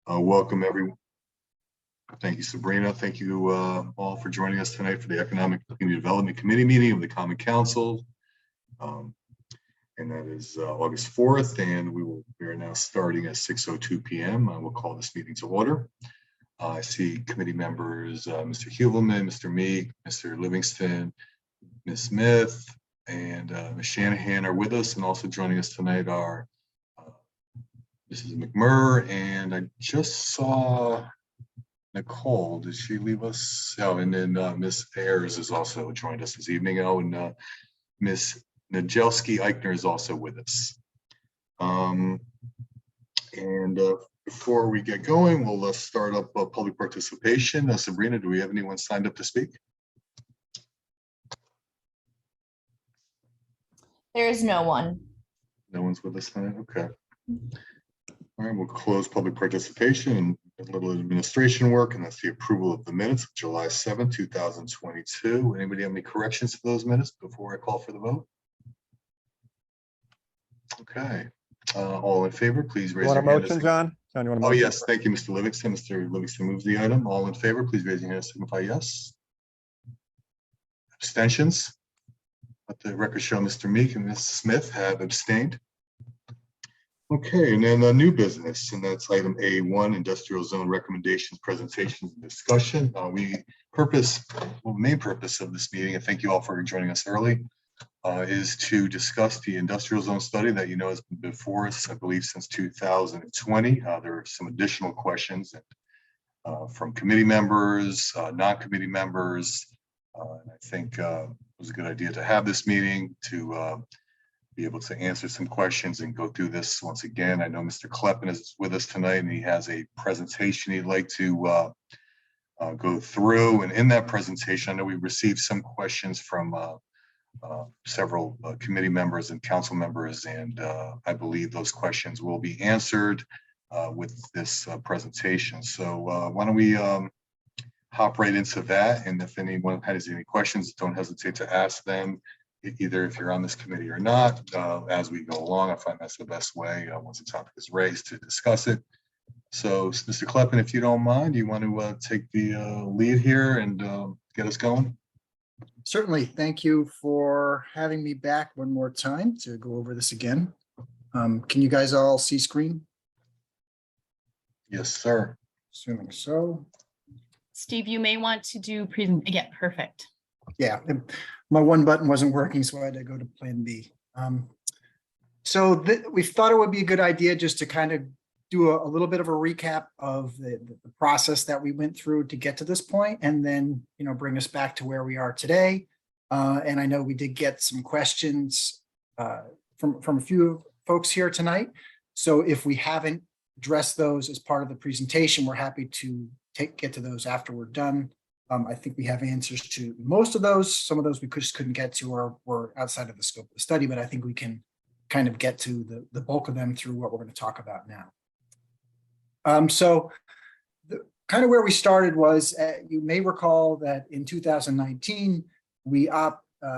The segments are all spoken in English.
Welcome everyone. Thank you, Sabrina. Thank you all for joining us tonight for the Economic Community Development Committee meeting of the Common Council. And that is August 4th, and we are now starting at 6:02 p.m. We'll call this meeting to order. I see committee members, Mr. Hubelman, Mr. Meek, Mr. Livingston, Ms. Smith, and Ms. Shanahan are with us, and also joining us tonight are Mrs. McMurr, and I just saw Nicole. Did she leave us? Oh, and then Ms. Ayers has also joined us this evening. Oh, and Ms. Najelski-Eichner is also with us. Before we get going, we'll start up public participation. Sabrina, do we have anyone signed up to speak? There is no one. No one's with us tonight? Okay. All right, we'll close public participation and a little administration work, and that's the approval of the minutes of July 7th, 2022. Anybody have any corrections to those minutes before I call for the vote? Okay. All in favor, please raise your hand. Motion, John? John, you want to Oh, yes. Thank you, Mr. Livingston. Mr. Livingston moves the item. All in favor, please raise your hand and signify yes. Abstentions? Let the record show Mr. Meek and Ms. Smith have abstained. Okay, and then new business, and that's item A1, industrial zone recommendations, presentations, and discussion. The main purpose of this meeting, and thank you all for joining us early, is to discuss the industrial zone study that has been before us, I believe, since 2020. There are some additional questions from committee members, non-committee members. And I think it was a good idea to have this meeting to be able to answer some questions and go through this once again. I know Mr. Kleppen is with us tonight, and he has a presentation he'd like to go through. And in that presentation, I know we received some questions from several committee members and council members, and I believe those questions will be answered with this presentation. So why don't we hop right into that, and if anyone has any questions, don't hesitate to ask them, either if you're on this committee or not, as we go along. I find that's the best way once the topic is raised to discuss it. So Mr. Kleppen, if you don't mind, you want to take the lead here and get us going? Certainly. Thank you for having me back one more time to go over this again. Can you guys all see screen? Yes, sir. Assuming so. Steve, you may want to do present again. Perfect. Yeah, my one button wasn't working, so I had to go to plan B. So we thought it would be a good idea just to kind of do a little bit of a recap of the process that we went through to get to this point, and then bring us back to where we are today. And I know we did get some questions from a few folks here tonight. So if we haven't addressed those as part of the presentation, we're happy to get to those after we're done. I think we have answers to most of those. Some of those we just couldn't get to or were outside of the scope of the study, but I think we can kind of get to the bulk of them through what we're going to talk about now. So kind of where we started was, you may recall that in 2019, we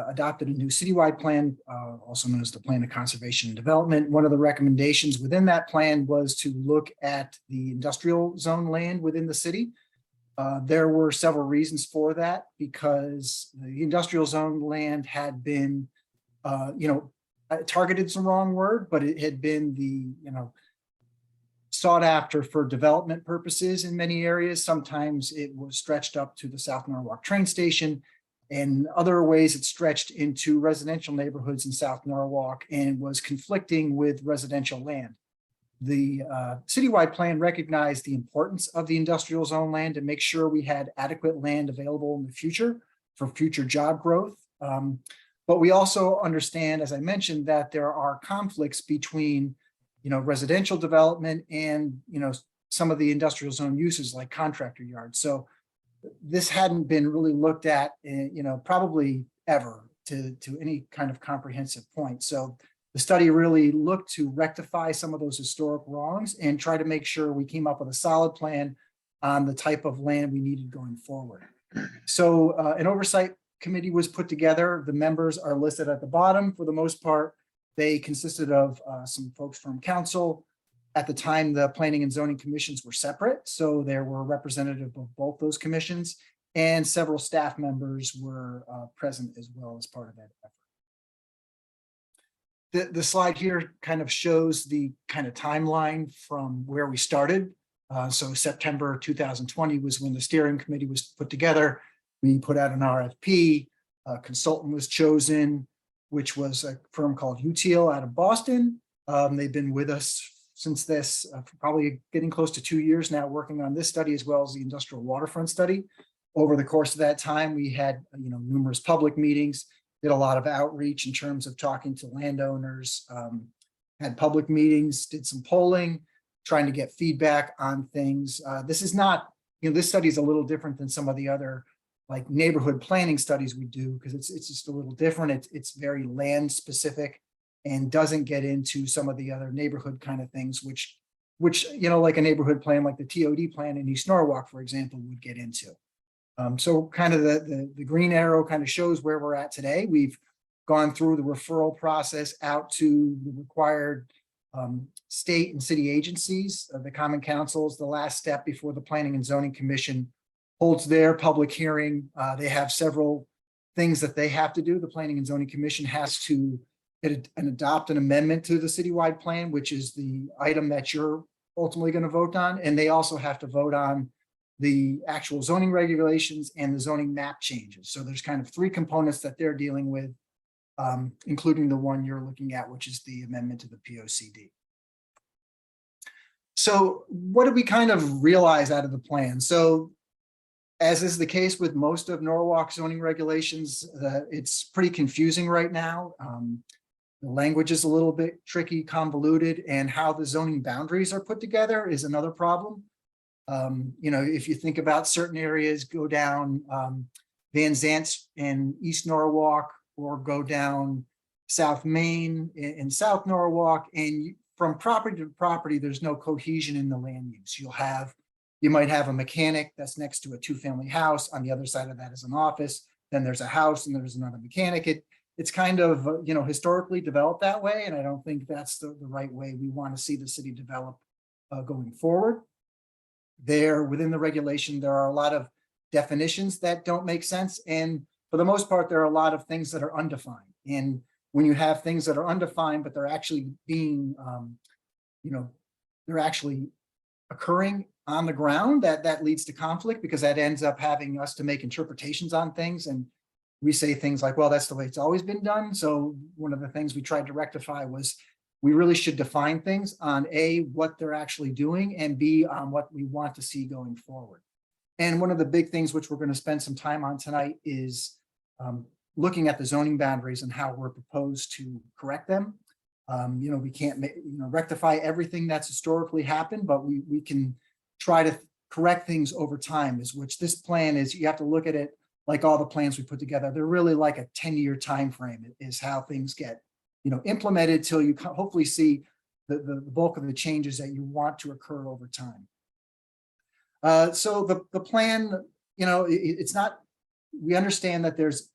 adopted a new citywide plan, also known as the Plan of Conservation and Development. One of the recommendations within that plan was to look at the industrial zone land within the city. There were several reasons for that, because the industrial zone land had been, targeted is the wrong word, but it had been sought after for development purposes in many areas. Sometimes it was stretched up to the South Norwalk train station. In other ways, it stretched into residential neighborhoods in South Norwalk and was conflicting with residential land. The citywide plan recognized the importance of the industrial zone land to make sure we had adequate land available in the future for future job growth. But we also understand, as I mentioned, that there are conflicts between residential development and some of the industrial zone uses like contractor yards. So this hadn't been really looked at probably ever to any kind of comprehensive point. So the study really looked to rectify some of those historic wrongs and try to make sure we came up with a solid plan on the type of land we needed going forward. So an oversight committee was put together. The members are listed at the bottom. For the most part, they consisted of some folks from council, At the time, the planning and zoning commissions were separate, so there were representatives of both those commissions, and several staff members were present as well as part of that effort. The slide here kind of shows the kind of timeline from where we started. So September 2020 was when the steering committee was put together. We put out an RFP, a consultant was chosen, which was a firm called UTL out of Boston. They've been with us since this, probably getting close to 2 years now, working on this study as well as the industrial waterfront study. Over the course of that time, we had numerous public meetings, did a lot of outreach in terms of talking to landowners, had public meetings, did some polling, trying to get feedback on things. This is not, this study is a little different than some of the other like neighborhood planning studies we do, because it's just a little different. It's very land specific and doesn't get into some of the other neighborhood kind of things, which like a neighborhood plan, like the TOD plan in East Norwalk, for example, would get into. So kind of the green arrow kind of shows where we're at today. We've gone through the referral process out to the required state and city agencies. The Common Council is the last step before the Planning and Zoning Commission holds their public hearing. They have several things that they have to do. The Planning and Zoning Commission has to adopt an amendment to the citywide plan, which is the item that you're ultimately going to vote on. And they also have to vote on the actual zoning regulations and the zoning map changes. So there's kind of three components that they're dealing with, including the one you're looking at, which is the amendment to the POCD. So what did we kind of realize out of the plan? So as is the case with most of Norwalk zoning regulations, it's pretty confusing right now. The language is a little bit tricky, convoluted, and how the zoning boundaries are put together is another problem. If you think about certain areas, go down Van Zant in East Norwalk, or go down South Main in South Norwalk, and from property to property, there's no cohesion in the land use. You might have a mechanic that's next to a two-family house. On the other side of that is an office. Then there's a house and there's another mechanic. It's kind of, historically developed that way. And I don't think that's the right way we want to see the city develop going forward. Within the regulation, there are a lot of definitions that don't make sense. And for the most part, there are a lot of things that are undefined. And when you have things that are undefined, but they're actually being, they're actually occurring on the ground, that leads to conflict, because that ends up having us to make interpretations on things. And we say things like, well, that's the way it's always been done. So one of the things we tried to rectify was we really should define things on A, what they're actually doing, and B, on what we want to see going forward. And one of the big things which we're going to spend some time on tonight is looking at the zoning boundaries and how we're proposed to correct them. We can't rectify everything that's historically happened, but we can try to correct things over time, which this plan is. You have to look at it like all the plans we put together. They're really like a 10-year time frame is how things get implemented till you hopefully see the bulk of the changes that you want to occur over time. So the plan, it's not, we understand that there's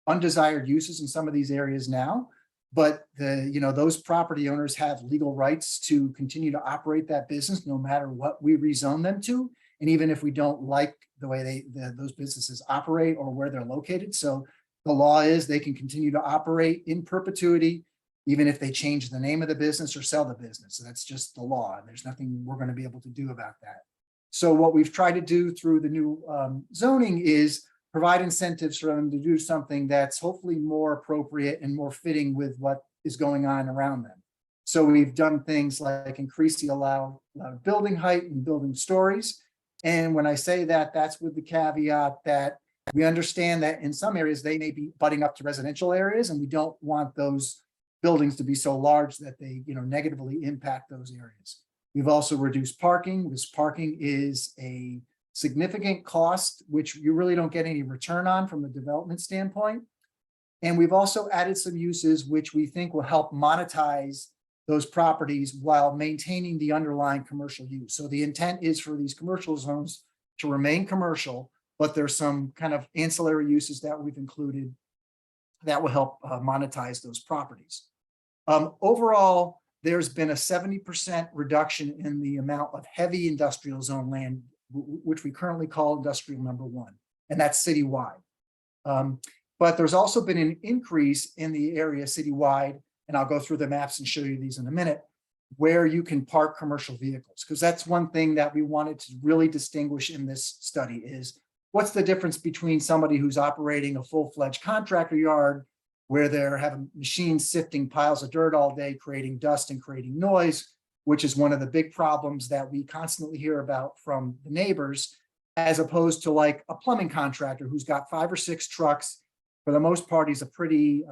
undesired uses in some of these areas now, but those property owners have legal rights to continue to operate that business no matter what we rezone them to. And even if we don't like the way those businesses operate or where they're located. So the law is they can continue to operate in perpetuity, even if they change the name of the business or sell the business. So that's just the law. And there's nothing we're going to be able to do about that. So what we've tried to do through the new zoning is provide incentives for them to do something that's hopefully more appropriate and more fitting with what is going on around them. So we've done things like increase the allowed building height and building stories. And when I say that, that's with the caveat that we understand that in some areas they may be butting up to residential areas, and we don't want those buildings to be so large that they negatively impact those areas. We've also reduced parking. This parking is a significant cost, which you really don't get any return on from a development standpoint. And we've also added some uses which we think will help monetize those properties while maintaining the underlying commercial use. So the intent is for these commercial zones to remain commercial, but there's some kind of ancillary uses that we've included that will help monetize those properties. Overall, there's been a 70% reduction in the amount of heavy industrial zone land, which we currently call industrial number 1, and that's citywide. But there's also been an increase in the area citywide, and I'll go through the maps and show you these in a minute, where you can park commercial vehicles, because that's one thing that we wanted to really distinguish in this study is what's the difference between somebody who's operating a full-fledged contractor yard where they're having machines sifting piles of dirt all day, creating dust and creating noise, which is one of the big problems that we constantly hear about from the neighbors, as opposed to like a plumbing contractor who's got 5 or 6 trucks. For the most part, he's a pretty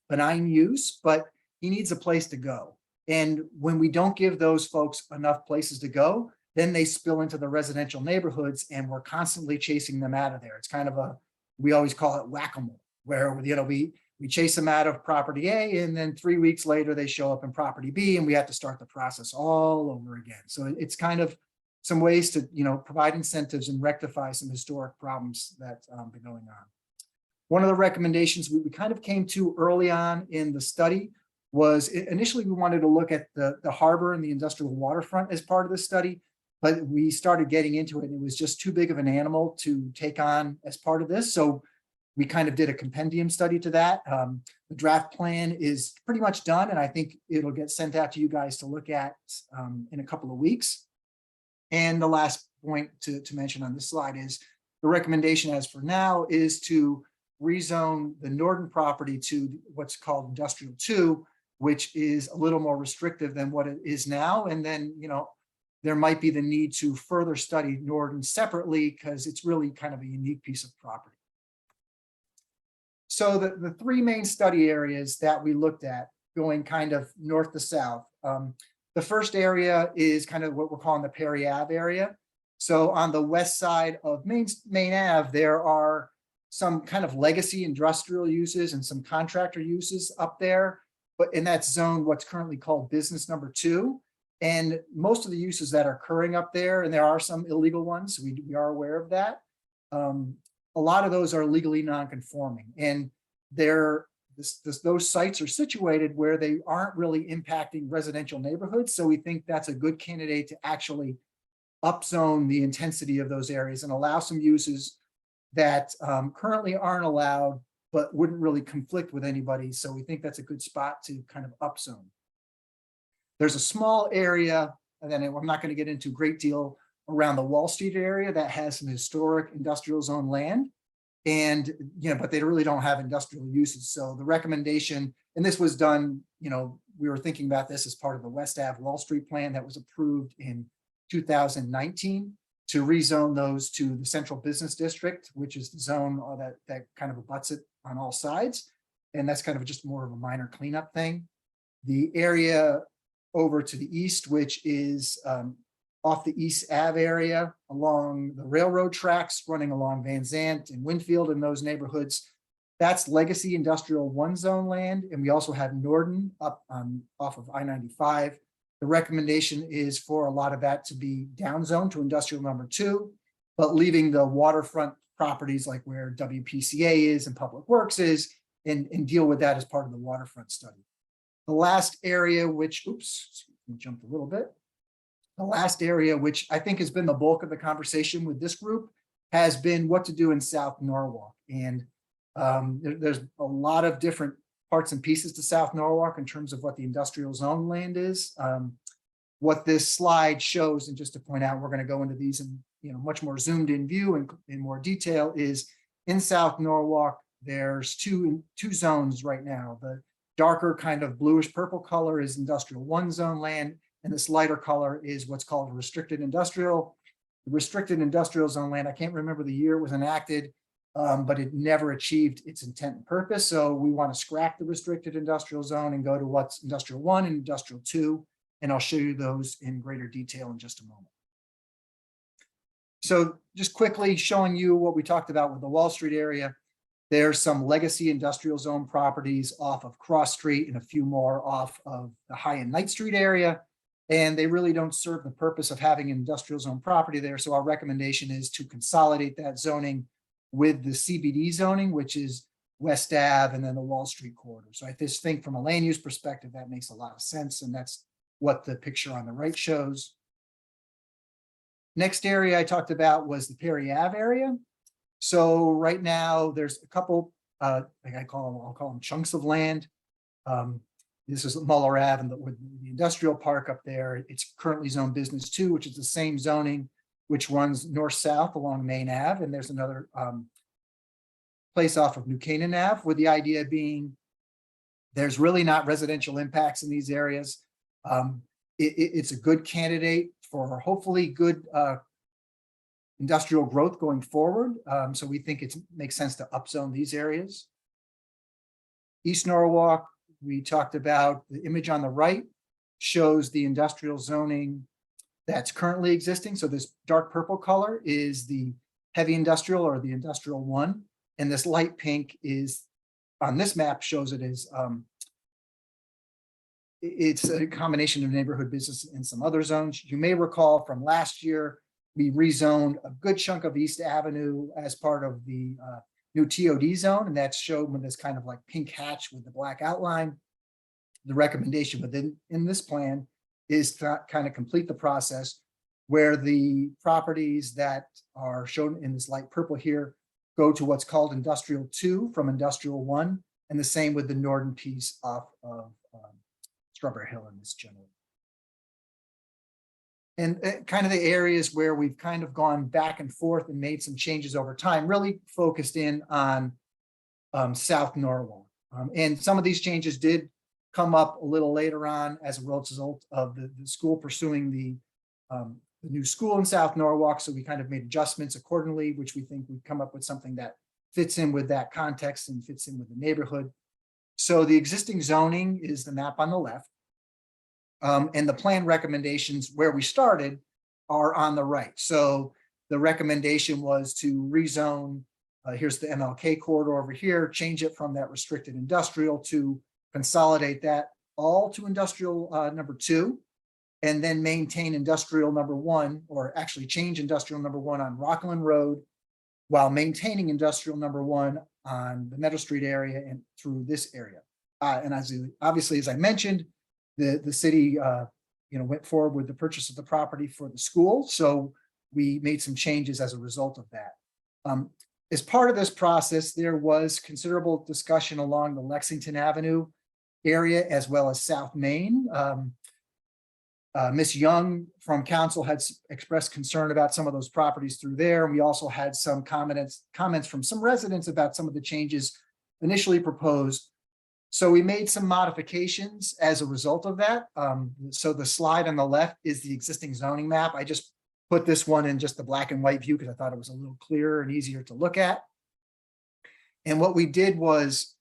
benign use, but he needs a place to go. And when we don't give those folks enough places to go, then they spill into the residential neighborhoods and we're constantly chasing them out of there. It's kind of we always call it whack-a-mole, where, we chase them out of property A and then 3 weeks later they show up in property B and we have to start the process all over again. So it's kind of some ways to, provide incentives and rectify some historic problems that been going on. One of the recommendations we kind of came to early on in the study was initially we wanted to look at the harbor and the industrial waterfront as part of the study, but we started getting into it and it was just too big of an animal to take on as part of this. So we kind of did a compendium study to that. The draft plan is pretty much done and I think it'll get sent out to you guys to look at in a couple of weeks. And the last point to mention on this slide is the recommendation as for now is to rezone the Norden property to what's called Industrial 2, which is a little more restrictive than what it is now. And then, there might be the need to further study Norden separately because it's really kind of a unique piece of property. So the 3 main study areas that we looked at going kind of north to south. The first area is kind of what we're calling the Perry Ave area. So on the west side of Main Ave, there are some kind of legacy industrial uses and some contractor uses up there, but in that zone, what's currently called business number 2. And most of the uses that are occurring up there, and there are some illegal ones, we are aware of that. A lot of those are legally non-conforming, and those sites are situated where they aren't really impacting residential neighborhoods. So we think that's a good candidate to actually upzone the intensity of those areas and allow some uses that currently aren't allowed, but wouldn't really conflict with anybody. So we think that's a good spot to kind of upzone. There's a small area, and then I'm not going to get into a great deal around the Wall Street area that has some historic industrial zone land. And, but they really don't have industrial uses. So the recommendation, and this was done, we were thinking about this as part of the West Ave Wall Street plan that was approved in 2019 to rezone those to the Central Business District, which is the zone that kind of abuts it on all sides. And that's kind of just more of a minor cleanup thing. The area over to the east, which is off the East Ave area along the railroad tracks running along Van Zandt and Winfield and those neighborhoods. That's legacy industrial 1 zone land. And we also have Norden up off of I-95. The recommendation is for a lot of that to be downzoned to industrial number 2, but leaving the waterfront properties like where WPCA is and Public Works is and deal with that as part of the waterfront study. The last area, which, jumped a little bit. The last area, which I think has been the bulk of the conversation with this group, has been what to do in South Norwalk. And there's a lot of different parts and pieces to South Norwalk in terms of what the industrial zone land is. What this slide shows, and just to point out, we're going to go into these in much more zoomed in view and in more detail, is in South Norwalk, there's two zones right now. The darker kind of bluish purple color is industrial 1 zone land, and this lighter color is what's called restricted industrial. The restricted industrial zone land, I can't remember the year it was enacted, but it never achieved its intent and purpose. So we want to scrap the restricted industrial zone and go to what's industrial 1 and industrial 2. And I'll show you those in greater detail in just a moment. So just quickly showing you what we talked about with the Wall Street area. There's some legacy industrial zone properties off of Cross Street and a few more off of the High and Night Street area. And they really don't serve the purpose of having an industrial zone property there. So our recommendation is to consolidate that zoning with the CBD zoning, which is West Ave and then the Wall Street corridor. So I just think from a land use perspective, that makes a lot of sense. And that's what the picture on the right shows. Next area I talked about was the Perry Ave area. So right now there's a couple, like I'll call them chunks of land. This is Muller Ave and with the industrial park up there. It's currently zoned business 2, which is the same zoning, which runs north-south along Main Ave. And there's another place off of New Canaan Ave, with the idea being there's really not residential impacts in these areas. It's a good candidate for hopefully good industrial growth going forward. So we think it makes sense to upzone these areas. East Norwalk, we talked about. The image on the right shows the industrial zoning that's currently existing. So this dark purple color is the heavy industrial or the industrial 1. And this light pink is, on this map, shows it as it's a combination of neighborhood business and some other zones. You may recall from last year, we rezoned a good chunk of East Avenue as part of the new TOD zone, and that's shown with this kind of like pink hatch with the black outline. The recommendation within this plan is to kind of complete the process where the properties that are shown in this light purple here go to what's called Industrial 2 from Industrial 1, and the same with the northern piece off of Strawberry Hill in this general. And kind of the areas where we've kind of gone back and forth and made some changes over time, really focused in on South Norwalk. And some of these changes did come up a little later on as a result of the school pursuing the new school in South Norwalk. So we kind of made adjustments accordingly, which we think we've come up with something that fits in with that context and fits in with the neighborhood. So the existing zoning is the map on the left. And the plan recommendations where we started are on the right. So the recommendation was to rezone, here's the MLK corridor over here, change it from that restricted industrial to consolidate that all to industrial number 2, and then maintain industrial number 1, or actually change industrial number 1 on Rockland Road, while maintaining industrial number 1 on the Meadow Street area and through this area. And obviously, as I mentioned, the city went forward with the purchase of the property for the school. So we made some changes as a result of that. As part of this process, there was considerable discussion along the Lexington Avenue area as well as South Main. Ms. Young from council had expressed concern about some of those properties through there. We also had some comments from some residents about some of the changes initially proposed. So we made some modifications as a result of that. So the slide on the left is the existing zoning map. I just put this one in just the black and white view because I thought it was a little clearer and easier to look at. And what we did was,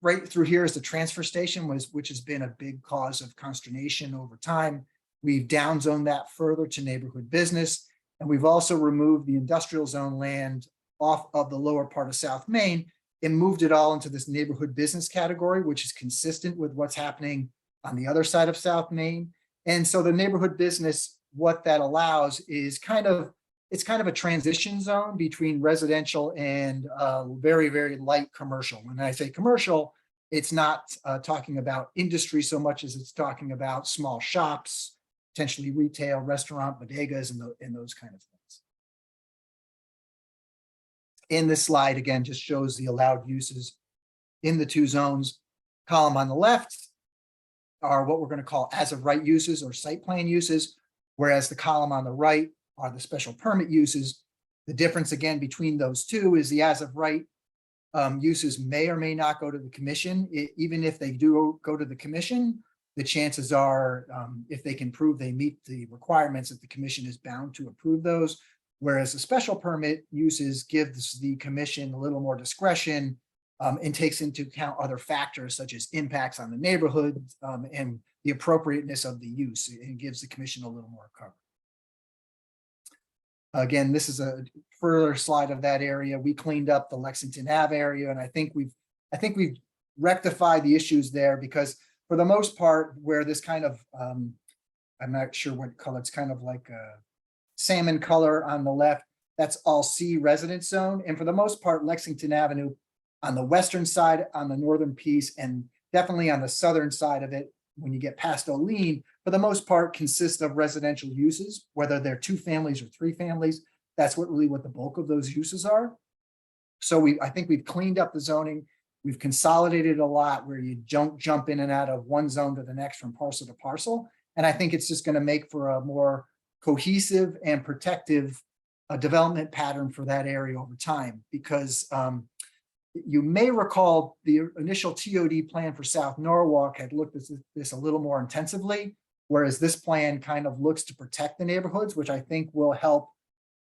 right through here is the transfer station, which has been a big cause of consternation over time. We've downzoned that further to neighborhood business. And we've also removed the industrial zone land off of the lower part of South Main and moved it all into this neighborhood business category, which is consistent with what's happening on the other side of South Main. And so the neighborhood business, what that allows is it's kind of a transition zone between residential and very, very light commercial. When I say commercial, it's not talking about industry so much as it's talking about small shops, potentially retail, restaurant, bodegas, and those kind of things. In this slide, again, just shows the allowed uses in the 2 zones. Column on the left are what we're going to call as of right uses or site plan uses, whereas the column on the right are the special permit uses. The difference, again, between those 2 is the as of right uses may or may not go to the commission. Even if they do go to the commission, the chances are, if they can prove they meet the requirements, that the commission is bound to approve those. Whereas the special permit uses gives the commission a little more discretion and takes into account other factors such as impacts on the neighborhood and the appropriateness of the use, and gives the commission a little more cover. Again, this is a further slide of that area. We cleaned up the Lexington Ave area, and I think we've rectified the issues there, because for the most part, where this kind of I'm not sure what color, it's kind of like a salmon color on the left, that's all C residence zone. And for the most part, Lexington Avenue on the western side, on the northern piece, and definitely on the southern side of it, when you get past Olean, for the most part, consist of residential uses, whether they're 2 families or 3 families. That's what the bulk of those uses are. So I think we've cleaned up the zoning. We've consolidated a lot where you don't jump in and out of one zone to the next from parcel to parcel. And I think it's just going to make for a more cohesive and protective development pattern for that area over time, because you may recall the initial TOD plan for South Norwalk had looked at this a little more intensively, whereas this plan kind of looks to protect the neighborhoods, which I think will help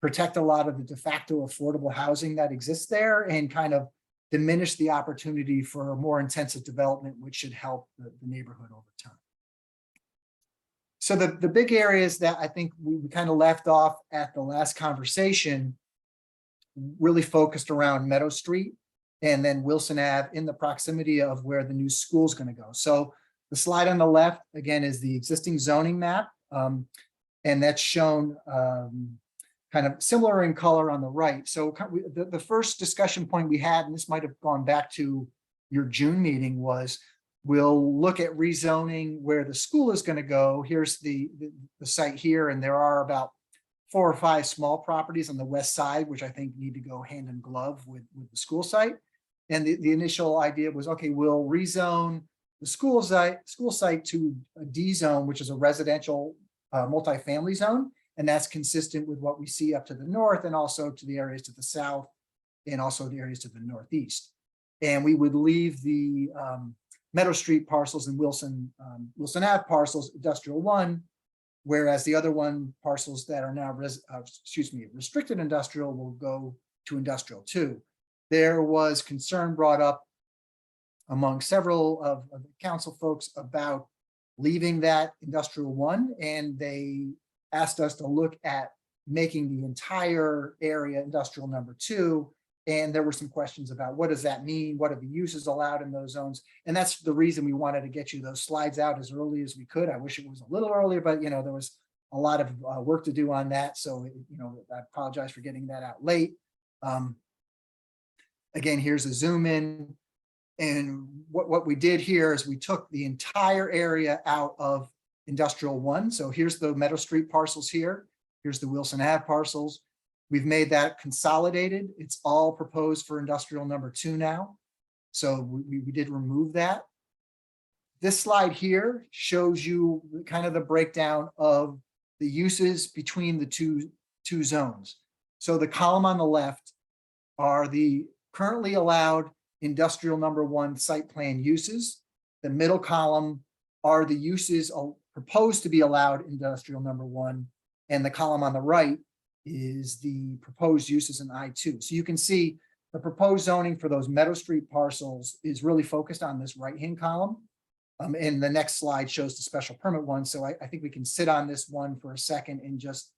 protect a lot of the de facto affordable housing that exists there and kind of diminish the opportunity for more intensive development, which should help the neighborhood over time. So the big areas that I think we kind of left off at the last conversation really focused around Meadow Street and then Wilson Ave in the proximity of where the new school is going to go. So the slide on the left, again, is the existing zoning map. And that's shown kind of similar in color on the right. So the first discussion point we had, and this might have gone back to your June meeting, was we'll look at rezoning where the school is going to go. Here's the site here, and there are about 4 or 5 small properties on the west side, which I think need to go hand in glove with the school site. And the initial idea was, okay, we'll rezone the school site to a D zone, which is a residential multifamily zone. And that's consistent with what we see up to the north and also to the areas to the south and also the areas to the northeast. And we would leave the Meadow Street parcels and Wilson Ave parcels, industrial 1, whereas the other parcels that are now restricted industrial will go to industrial 2. There was concern brought up among several of the council folks about leaving that industrial 1, and they asked us to look at making the entire area industrial number 2. And there were some questions about what does that mean? What are the uses allowed in those zones? And that's the reason we wanted to get you those slides out as early as we could. I wish it was a little earlier, but there was a lot of work to do on that. So, I apologize for getting that out late. Again, here's a zoom in. And what we did here is we took the entire area out of industrial 1. So here's the Meadow Street parcels here. Here's the Wilson Ave parcels. We've made that consolidated. It's all proposed for industrial number 2 now. So we did remove that. This slide here shows you kind of the breakdown of the uses between the two zones. So the column on the left are the currently allowed industrial number 1 site plan uses. The middle column are the uses proposed to be allowed industrial number 1. And the column on the right is the proposed uses in I2. So you can see the proposed zoning for those Meadow Street parcels is really focused on this right-hand column. And the next slide shows the special permit one. So I think we can sit on this one for a second and just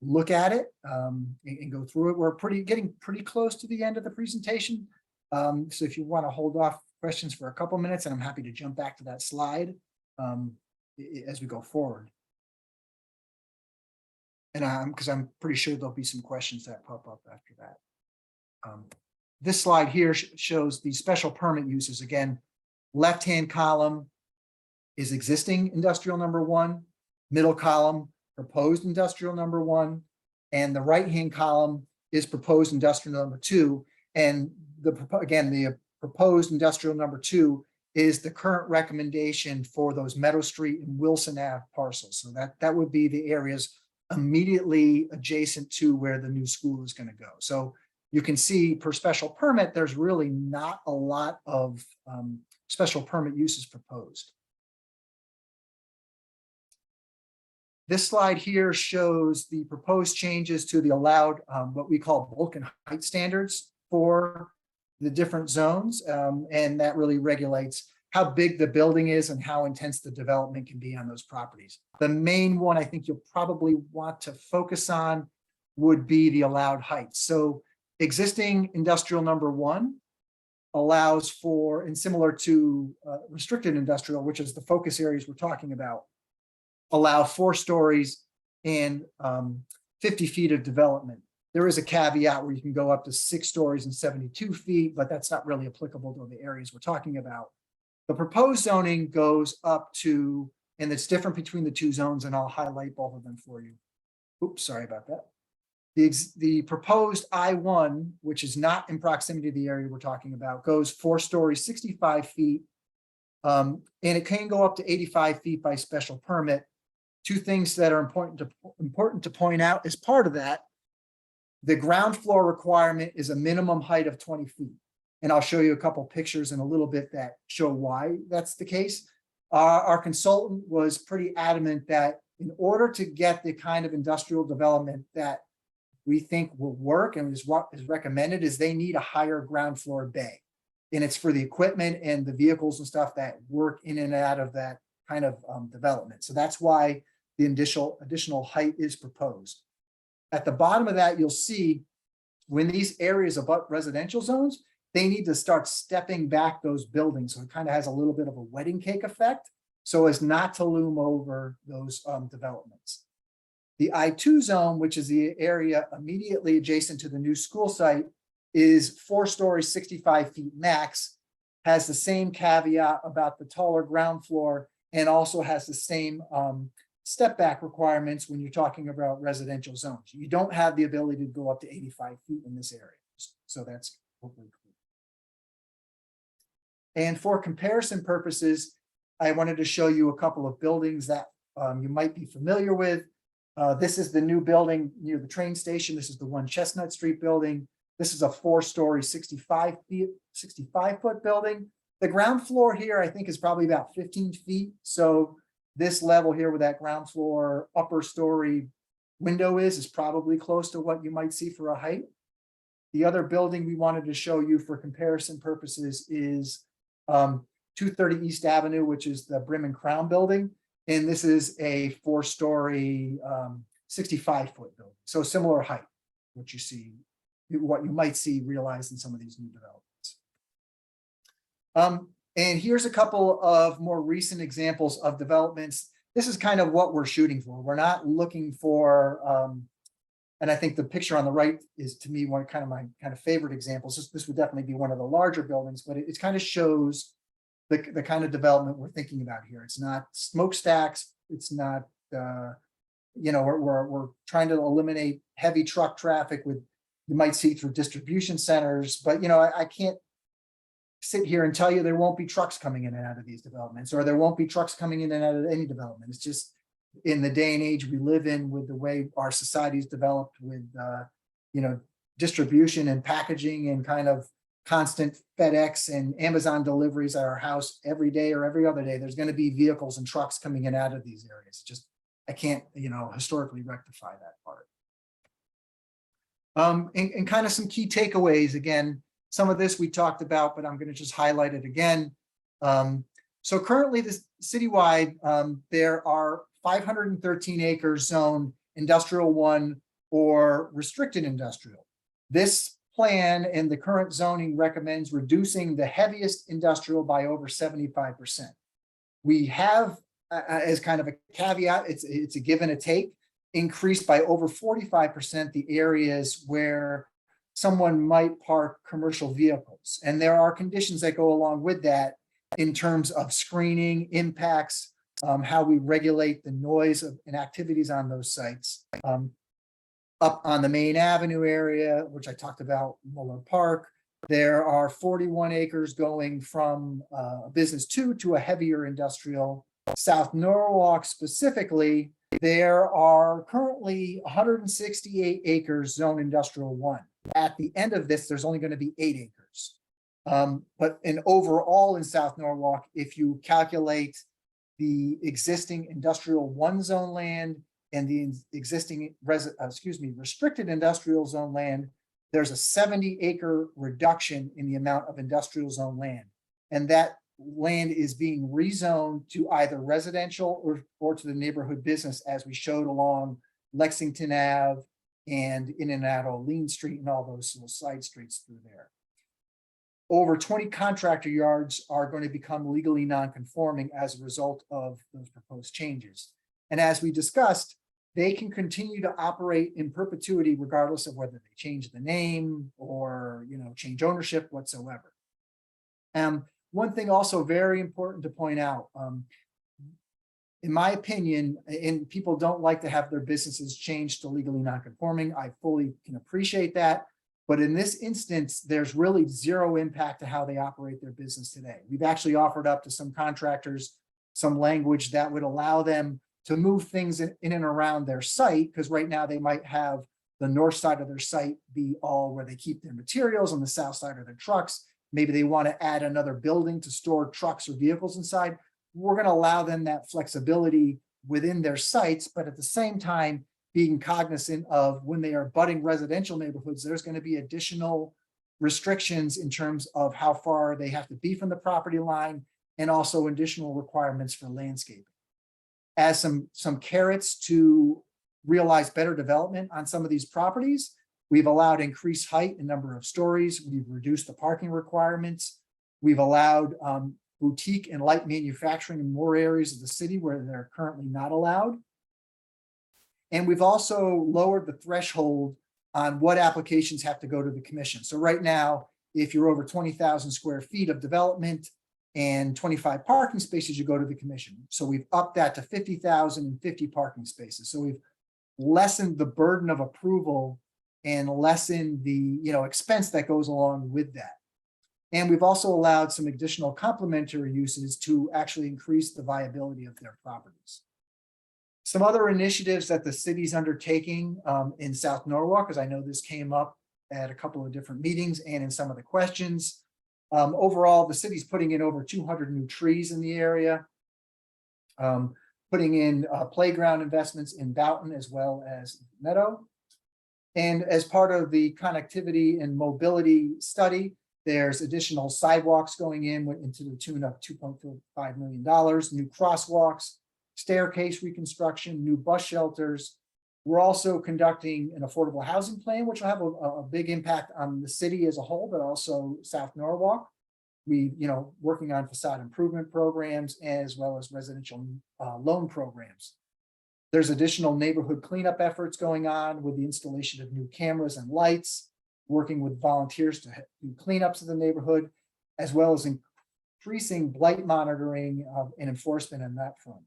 look at it and go through it. We're getting pretty close to the end of the presentation. So if you want to hold off questions for a couple minutes, and I'm happy to jump back to that slide as we go forward. And because I'm pretty sure there'll be some questions that pop up after that. This slide here shows the special permit uses. Again, left-hand column is existing industrial number 1, middle column, proposed industrial number 1, and the right-hand column is proposed industrial number 2. And the proposed industrial number 2 is the current recommendation for those Meadow Street and Wilson Ave parcels. So that would be the areas immediately adjacent to where the new school is going to go. So you can see per special permit, there's really not a lot of special permit uses proposed. This slide here shows the proposed changes to the allowed, what we call bulk and height standards for the different zones. And that really regulates how big the building is and how intense the development can be on those properties. The main one I think you'll probably want to focus on would be the allowed heights. So existing industrial number 1 allows for, and similar to restricted industrial, which is the focus areas we're talking about, allow 4 stories and 50 feet of development. There is a caveat where you can go up to 6 stories and 72 feet, but that's not really applicable to the areas we're talking about. The proposed zoning goes up to, and it's different between the two zones, and I'll highlight both of them for you. Oops, sorry about that. The proposed I-1, which is not in proximity to the area we're talking about, goes 4 stories, 65 feet. And it can go up to 85 feet by special permit. Two things that are important to point out as part of that: the ground floor requirement is a minimum height of 20 feet. And I'll show you a couple pictures in a little bit that show why that's the case. Our consultant was pretty adamant that in order to get the kind of industrial development that we think will work and is what is recommended, is they need a higher ground floor bay. And it's for the equipment and the vehicles and stuff that work in and out of that kind of development. So that's why the additional height is proposed. At the bottom of that, you'll see when these areas abut residential zones, they need to start stepping back those buildings. So it kind of has a little bit of a wedding cake effect, so as not to loom over those developments. The I-2 zone, which is the area immediately adjacent to the new school site, is 4 stories, 65 feet max, has the same caveat about the taller ground floor, and also has the same step back requirements when you're talking about residential zones. You don't have the ability to go up to 85 feet in this area. So that's hopefully clear. And for comparison purposes, I wanted to show you a couple of buildings that you might be familiar with. This is the new building near the train station. This is the 1 Chestnut Street building. This is a 4-story, 65-foot building. The ground floor here, I think, is probably about 15 feet. So this level here with that ground floor upper story window is probably close to what you might see for a height. The other building we wanted to show you for comparison purposes is 230 East Avenue, which is the Brim and Crown building. And this is a 4-story, 65-foot building. So similar height, what you might see realized in some of these new developments. And here's a couple of more recent examples of developments. This is kind of what we're shooting for. We're not looking for, and I think the picture on the right is, to me, one of my favorite examples. This would definitely be one of the larger buildings, but it kind of shows the kind of development we're thinking about here. It's not smokestacks. It's not, we're trying to eliminate heavy truck traffic with, you might see through distribution centers, but I can't sit here and tell you there won't be trucks coming in and out of these developments, or there won't be trucks coming in and out of any development. It's just in the day and age we live in, with the way our society's developed, with distribution and packaging and kind of constant FedEx and Amazon deliveries at our house every day or every other day. There's going to be vehicles and trucks coming in and out of these areas. Just, I can't, historically rectify that part. And kind of some key takeaways. Again, some of this we talked about, but I'm going to just highlight it again. So currently, this citywide, there are 513 acres zoned industrial 1 or restricted industrial. This plan and the current zoning recommends reducing the heaviest industrial by over 75%. We have, as kind of a caveat, it's a give and a take, increased by over 45% the areas where someone might park commercial vehicles. And there are conditions that go along with that in terms of screening, impacts, how we regulate the noise and activities on those sites. Up on the Main Avenue area, which I talked about, Muller Park, there are 41 acres going from a business 2 to a heavier industrial. South Norwalk specifically, there are currently 168 acres zoned industrial 1. At the end of this, there's only going to be 8 acres. But overall in South Norwalk, if you calculate the existing industrial 1 zone land and the existing restricted industrial zone land, there's a 70-acre reduction in the amount of industrial zone land. And that land is being rezoned to either residential or to the neighborhood business, as we showed along Lexington Ave and in and out of Lean Street and all those little side streets through there. Over 20 contractor yards are going to become legally non-conforming as a result of those proposed changes. And as we discussed, they can continue to operate in perpetuity regardless of whether they change the name or change ownership whatsoever. One thing also very important to point out, in my opinion, and people don't like to have their businesses changed to legally non-conforming. I fully can appreciate that. But in this instance, there's really zero impact to how they operate their business today. We've actually offered up to some contractors some language that would allow them to move things in and around their site, because right now they might have the north side of their site be all where they keep their materials, on the south side of their trucks. Maybe they want to add another building to store trucks or vehicles inside. We're going to allow them that flexibility within their sites, but at the same time, being cognizant of when they are budding residential neighborhoods, there's going to be additional restrictions in terms of how far they have to be from the property line, and also additional requirements for landscaping. As some carrots to realize better development on some of these properties, we've allowed increased height and number of stories. We've reduced the parking requirements. We've allowed boutique and light manufacturing in more areas of the city where they're currently not allowed. And we've also lowered the threshold on what applications have to go to the commission. So right now, if you're over 20,000 square feet of development and 25 parking spaces, you go to the commission. So we've upped that to 50,000 and 50 parking spaces. So we've lessened the burden of approval and lessened the expense that goes along with that. And we've also allowed some additional complementary uses to actually increase the viability of their properties. Some other initiatives that the city's undertaking in South Norwalk, because I know this came up at a couple of different meetings and in some of the questions. Overall, the city's putting in over 200 new trees in the area, putting in playground investments in Boughton as well as Meadow. And as part of the connectivity and mobility study, there's additional sidewalks going into the tune of $2.5 million, new crosswalks, staircase reconstruction, new bus shelters. We're also conducting an affordable housing plan, which will have a big impact on the city as a whole, but also South Norwalk. We, working on facade improvement programs as well as residential loan programs. There's additional neighborhood cleanup efforts going on with the installation of new cameras and lights, working with volunteers to do cleanups of the neighborhood, as well as increasing blight monitoring and enforcement on that front.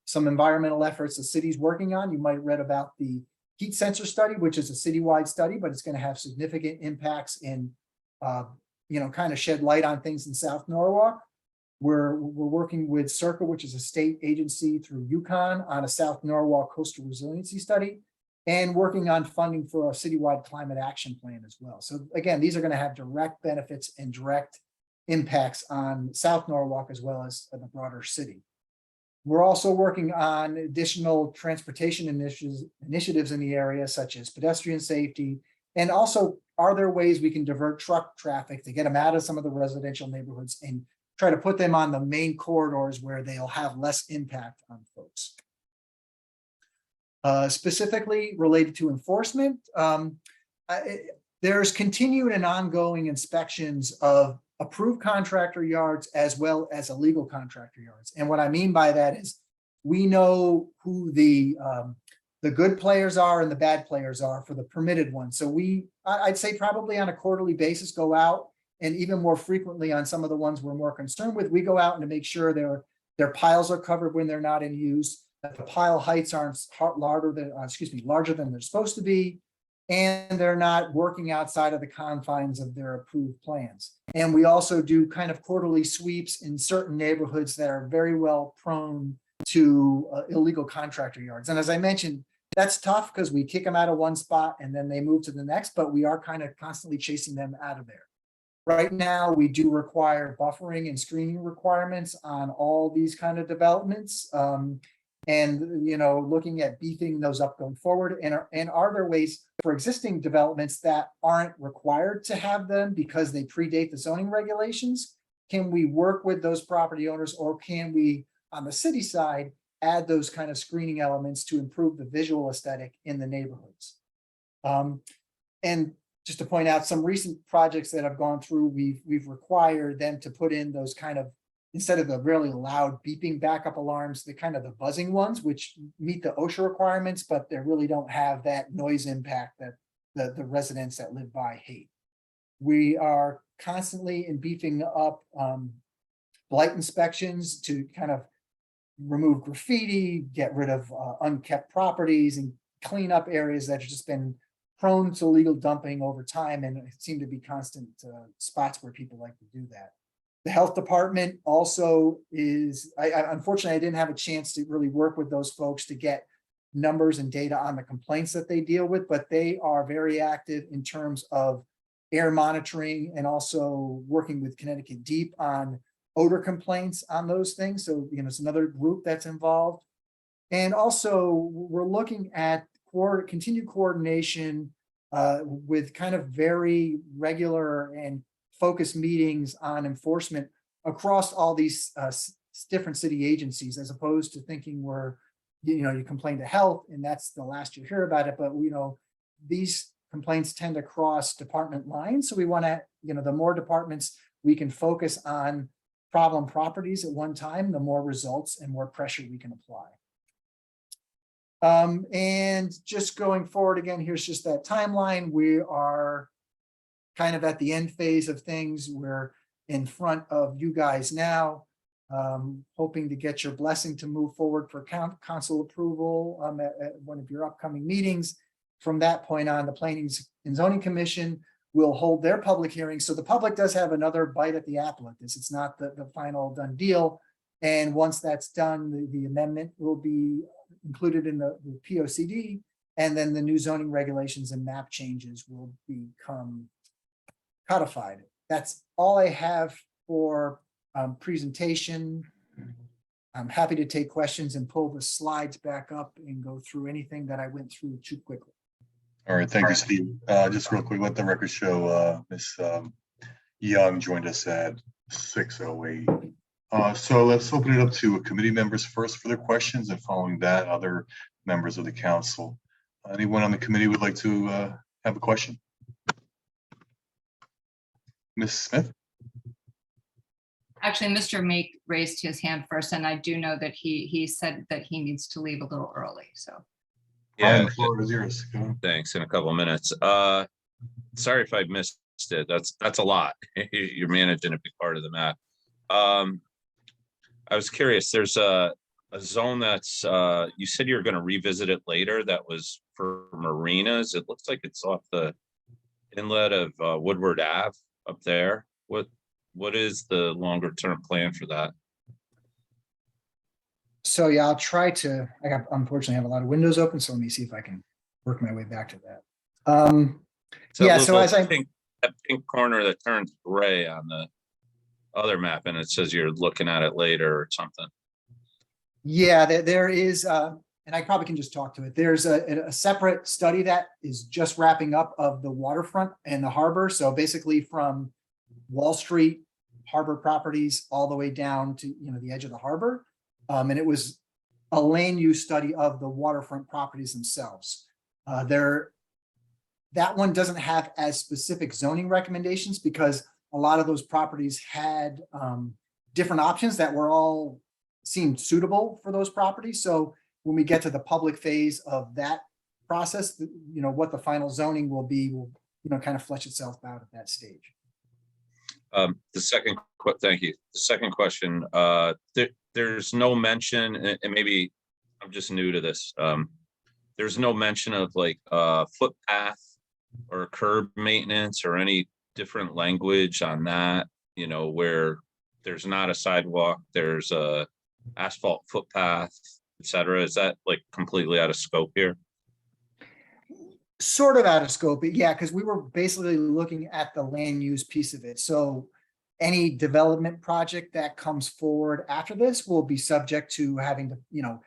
Some environmental efforts the city's working on. You might have read about the heat sensor study, which is a citywide study, but it's going to have significant impacts in, kind of shed light on things in South Norwalk. We're working with CERCA, which is a state agency through UConn, on a South Norwalk coastal resiliency study, and working on funding for a citywide climate action plan as well. So again, these are going to have direct benefits and direct impacts on South Norwalk as well as the broader city. We're also working on additional transportation initiatives in the area, such as pedestrian safety, and also, are there ways we can divert truck traffic to get them out of some of the residential neighborhoods and try to put them on the main corridors where they'll have less impact on folks. Specifically related to enforcement, there's continued and ongoing inspections of approved contractor yards as well as illegal contractor yards. And what I mean by that is we know who the good players are and the bad players are for the permitted ones. So I'd say probably on a quarterly basis go out, and even more frequently on some of the ones we're more concerned with, we go out and to make sure their piles are covered when they're not in use, that the pile heights aren't larger than they're supposed to be, and they're not working outside of the confines of their approved plans. And we also do kind of quarterly sweeps in certain neighborhoods that are very well prone to illegal contractor yards. And as I mentioned, that's tough because we kick them out of one spot and then they move to the next, but we are kind of constantly chasing them out of there. Right now, we do require buffering and screening requirements on all these kind of developments. And looking at beefing those up going forward, and are there ways for existing developments that aren't required to have them because they predate the zoning regulations? Can we work with those property owners, or can we, on the city side, add those kind of screening elements to improve the visual aesthetic in the neighborhoods? And just to point out some recent projects that have gone through, we've required them to put in those kind of, instead of the really loud beeping backup alarms, the kind of the buzzing ones, which meet the OSHA requirements, but they really don't have that noise impact that the residents that live by hate. We are constantly in beefing up blight inspections to kind of remove graffiti, get rid of unkept properties, and clean up areas that have just been prone to illegal dumping over time, and it seem to be constant spots where people like to do that. The health department also is, unfortunately, I didn't have a chance to really work with those folks to get numbers and data on the complaints that they deal with, but they are very active in terms of air monitoring and also working with Connecticut Deep on odor complaints on those things. So, it's another group that's involved. And also we're looking at continued coordination with kind of very regular and focused meetings on enforcement across all these different city agencies, as opposed to thinking we're, you complain to health and that's the last you hear about it. But, these complaints tend to cross department lines. So we want to, the more departments we can focus on problem properties at one time, the more results and more pressure we can apply. And just going forward again, here's just that timeline. We are kind of at the end phase of things. We're in front of you guys now, hoping to get your blessing to move forward for council approval at one of your upcoming meetings. From that point on, the Planning and Zoning Commission will hold their public hearing. So the public does have another bite at the apple at this. It's not the final done deal. And once that's done, the amendment will be included in the POCD, and then the new zoning regulations and map changes will become codified. That's all I have for presentation. I'm happy to take questions and pull the slides back up and go through anything that I went through too quickly. All right, thank you, Steve. Just real quick, let the record show Ms. Young joined us at 6:08. So let's open it up to committee members first for their questions, and following that, other members of the council. Anyone on the committee would like to have a question? Ms. Smith? Actually, Mr. Meek raised his hand first, and I do know that he said that he needs to leave a little early, so. Yeah, the floor is yours. Go on. Thanks. In a couple of minutes. Sorry if I missed it. That's a lot. You're managing a big part of the map. I was curious. There's a zone that's you said you're going to revisit it later. That was for marinas. It looks like it's off the inlet of Woodward Ave up there. What is the longer term plan for that? So yeah, I'll try to, unfortunately have a lot of windows open, so let me see if I can work my way back to that. Yeah, so as that pink corner that turns gray on the other map, and it says you're looking at it later or something. Yeah, there is, and I probably can just talk to it. There's a separate study that is just wrapping up of the waterfront and the harbor. So basically from Wall Street, harbor properties, all the way down to, the edge of the harbor. And it was a land use study of the waterfront properties themselves. That one doesn't have as specific zoning recommendations because a lot of those properties had different options that were all seemed suitable for those properties. So when we get to the public phase of that process, what the final zoning will be will, kind of flesh itself out at that stage. Thank you. The second question, there's no mention, and maybe I'm just new to this. There's no mention of like footpath or curb maintenance or any different language on that, where there's not a sidewalk, there's a asphalt footpath, etc. Is that like completely out of scope here? Sort of out of scope, yeah, because we were basically looking at the land use piece of it. So any development project that comes forward after this will be subject to having to,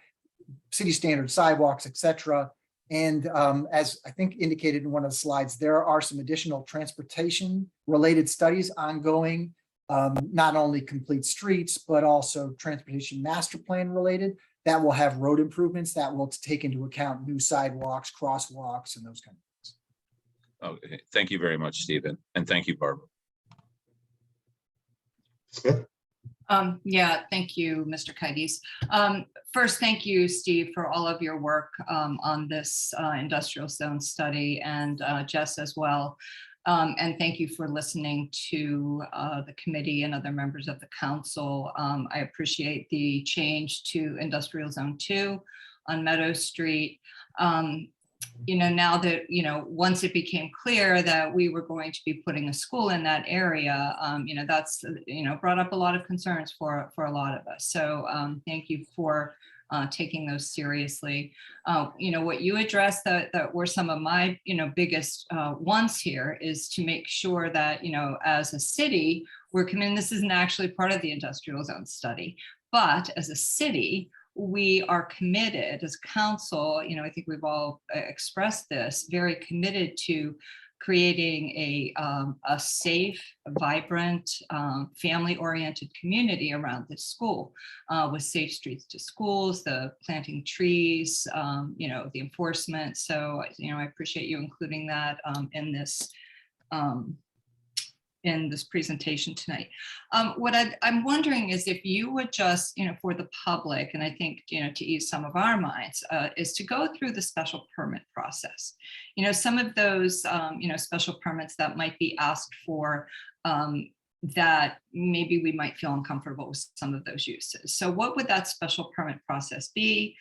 city standard sidewalks, etc. And as I think indicated in one of the slides, there are some additional transportation related studies ongoing, not only complete streets, but also transportation master plan related that will have road improvements that will take into account new sidewalks, crosswalks, and those kind of things. Okay, thank you very much, Stephen. And thank you, Barbara. Smith? Yeah, thank you, Mr. Kaides. First, thank you, Steve, for all of your work on this industrial zone study, and Jess as well. And thank you for listening to the committee and other members of the council. I appreciate the change to Industrial Zone 2 on Meadow Street. Now that, once it became clear that we were going to be putting a school in that area, that's, brought up a lot of concerns for a lot of us. So thank you for taking those seriously. What you addressed that were some of my, biggest ones here is to make sure that, as a city, we're committed, this isn't actually part of the industrial zone study, but as a city, we are committed as council, I think we've all expressed this, very committed to creating a safe, vibrant, family-oriented community around this school with safe streets to schools, the planting trees, the enforcement. So, I appreciate you including that in this presentation tonight. What I'm wondering is if you would just, for the public, and I think, to ease some of our minds, is to go through the special permit process. Some of those, special permits that might be asked for that maybe we might feel uncomfortable with some of those uses. So what would that special permit process be?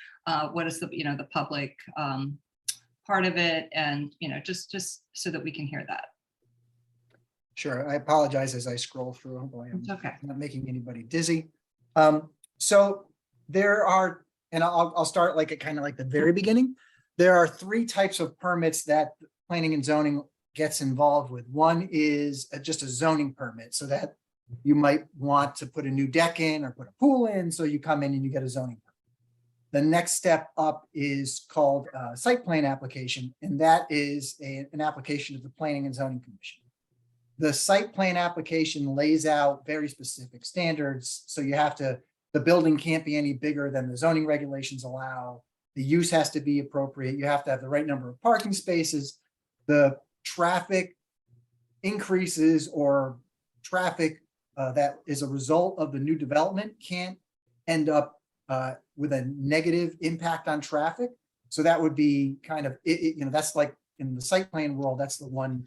What is the, the public part of it? And, just so that we can hear that. Sure, I apologize as I scroll through. Hopefully I'm It's okay. not making anybody dizzy. So there are, and I'll start like at kind of like the very beginning. There are 3 types of permits that planning and zoning gets involved with. One is just a zoning permit, so that you might want to put a new deck in or put a pool in, so you come in and you get a zoning permit. The next step up is called a site plan application, and that is an application of the Planning and Zoning Commission. The site plan application lays out very specific standards. So you have to, the building can't be any bigger than the zoning regulations allow. The use has to be appropriate. You have to have the right number of parking spaces. The traffic increases or traffic that is a result of the new development can't end up with a negative impact on traffic. So that would be kind of, that's like in the site plan world, that's the one,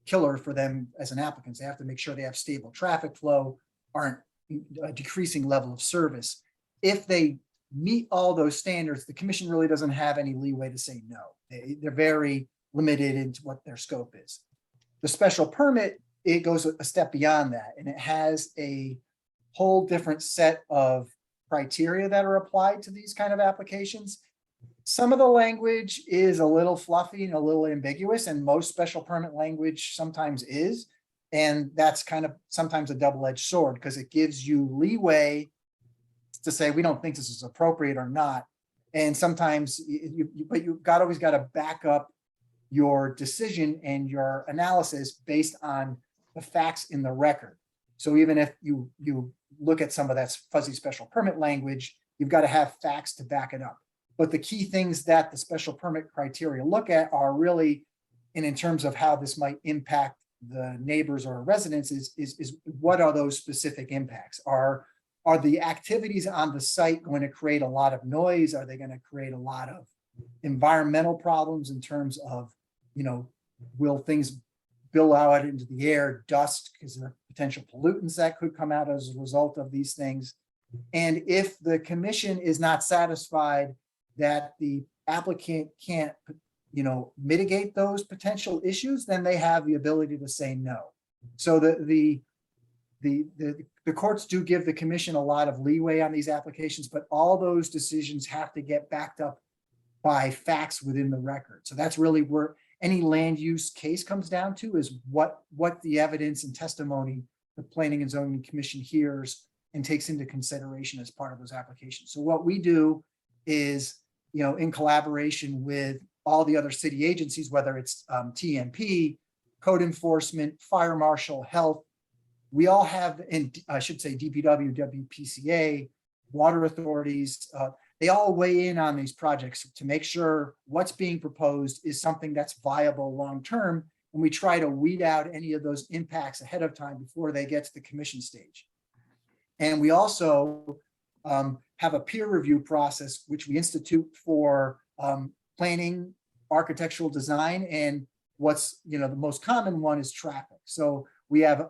killer for them as an applicant. They have to make sure they have stable traffic flow, aren't a decreasing level of service. If they meet all those standards, the commission really doesn't have any leeway to say no. They're very limited into what their scope is. The special permit, it goes a step beyond that, and it has a whole different set of criteria that are applied to these kind of applications. Some of the language is a little fluffy and a little ambiguous, and most special permit language sometimes is. And that's kind of sometimes a double-edged sword, because it gives you leeway to say, we don't think this is appropriate or not. And sometimes, but you've always got to back up your decision and your analysis based on the facts in the record. So even if you look at some of that fuzzy special permit language, you've got to have facts to back it up. But the key things that the special permit criteria look at are really, and in terms of how this might impact the neighbors or residents, is what are those specific impacts? Are the activities on the site going to create a lot of noise? Are they going to create a lot of environmental problems in terms of, will things bill out into the air, dust, because there are potential pollutants that could come out as a result of these things? And if the commission is not satisfied that the applicant can't, mitigate those potential issues, then they have the ability to say no. So the courts do give the commission a lot of leeway on these applications, but all those decisions have to get backed up by facts within the record. So that's really where any land use case comes down to, is what the evidence and testimony the Planning and Zoning Commission hears and takes into consideration as part of those applications. So what we do is, in collaboration with all the other city agencies, whether it's TMP, code enforcement, fire marshal, health, we all have, and I should say DPW, WPCA, water authorities, they all weigh in on these projects to make sure what's being proposed is something that's viable long-term. And we try to weed out any of those impacts ahead of time before they get to the commission stage. And we also have a peer review process, which we institute for planning, architectural design, and what's, the most common one is traffic. So we have,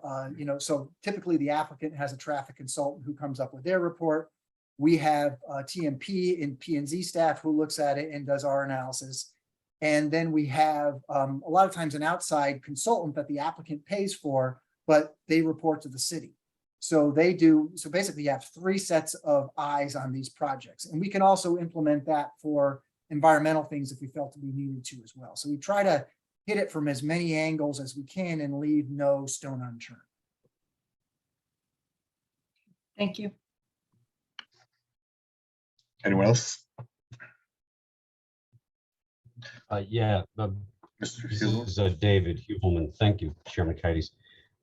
so typically the applicant has a traffic consultant who comes up with their report. We have TMP and P&Z staff who looks at it and does our analysis. And then we have a lot of times an outside consultant that the applicant pays for, but they report to the city. So basically you have 3 sets of eyes on these projects. And we can also implement that for environmental things if we felt we needed to as well. So we try to hit it from as many angles as we can and leave no stone unturned. Thank you. Anyone else? Yeah, Mr. this Hugel? is David Hubelman. Thank you, Chairman Kites.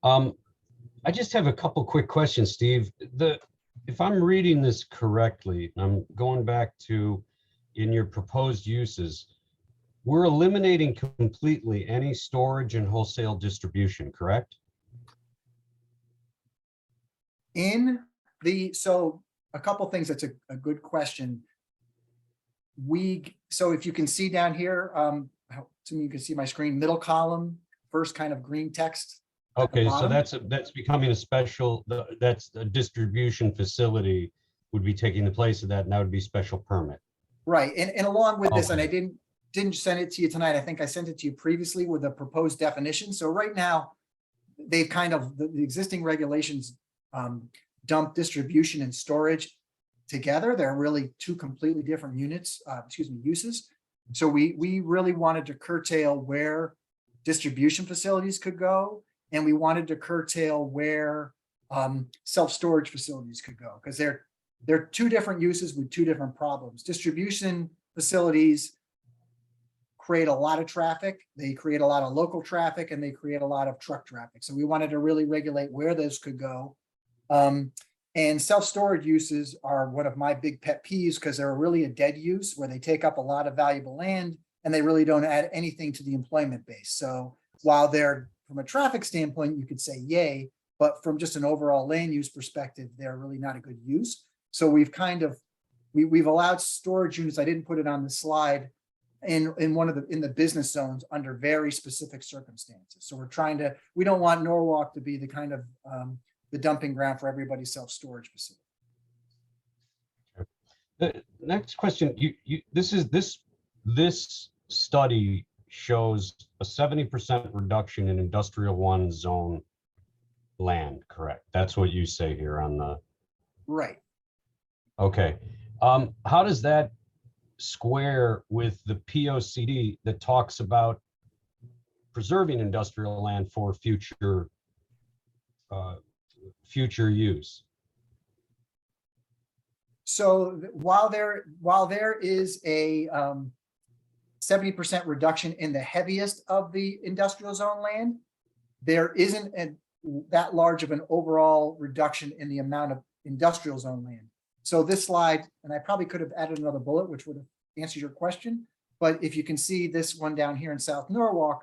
I just have a couple quick questions, Steve. If I'm reading this correctly, I'm going back to in your proposed uses, we're eliminating completely any storage and wholesale distribution, correct? So a couple things, that's a good question. So if you can see down here, you can see my screen, middle column, first kind of green text. Okay, so bottom. that's becoming a special, that's a distribution facility would be taking the place of that, and that would be special permit. Right, and along with this, and I Okay. didn't send it to you tonight, I think I sent it to you previously with the proposed definition. So right now, they've kind of, the existing regulations dump distribution and storage together. They're really 2 completely different uses. So we really wanted to curtail where distribution facilities could go, and we wanted to curtail where self-storage facilities could go, because they're 2 different uses with 2 different problems. Distribution facilities create a lot of traffic, they create a lot of local traffic, and they create a lot of truck traffic. So we wanted to really regulate where those could go. And self-storage uses are one of my big pet peeves, because they're really a dead use where they take up a lot of valuable land and they really don't add anything to the employment base. So while they're, from a traffic standpoint, you could say yay, but from just an overall land use perspective, they're really not a good use. So we've we've allowed storage units, I didn't put it on the slide, in the business zones under very specific circumstances. So we don't want Norwalk to be the kind of the dumping ground for everybody's self-storage facility. The next question, this study shows a 70% reduction in industrial 1 zone land, correct? That's what you say here on the. Right. Okay. How does that square with the POCD that talks about preserving industrial land for future use? So while there is a 70% reduction in the heaviest of the industrial zone land, there isn't that large of an overall reduction in the amount of industrial zone land. So this slide, and I probably could have added another bullet, which would have answered your question, but if you can see this one down here in South Norwalk,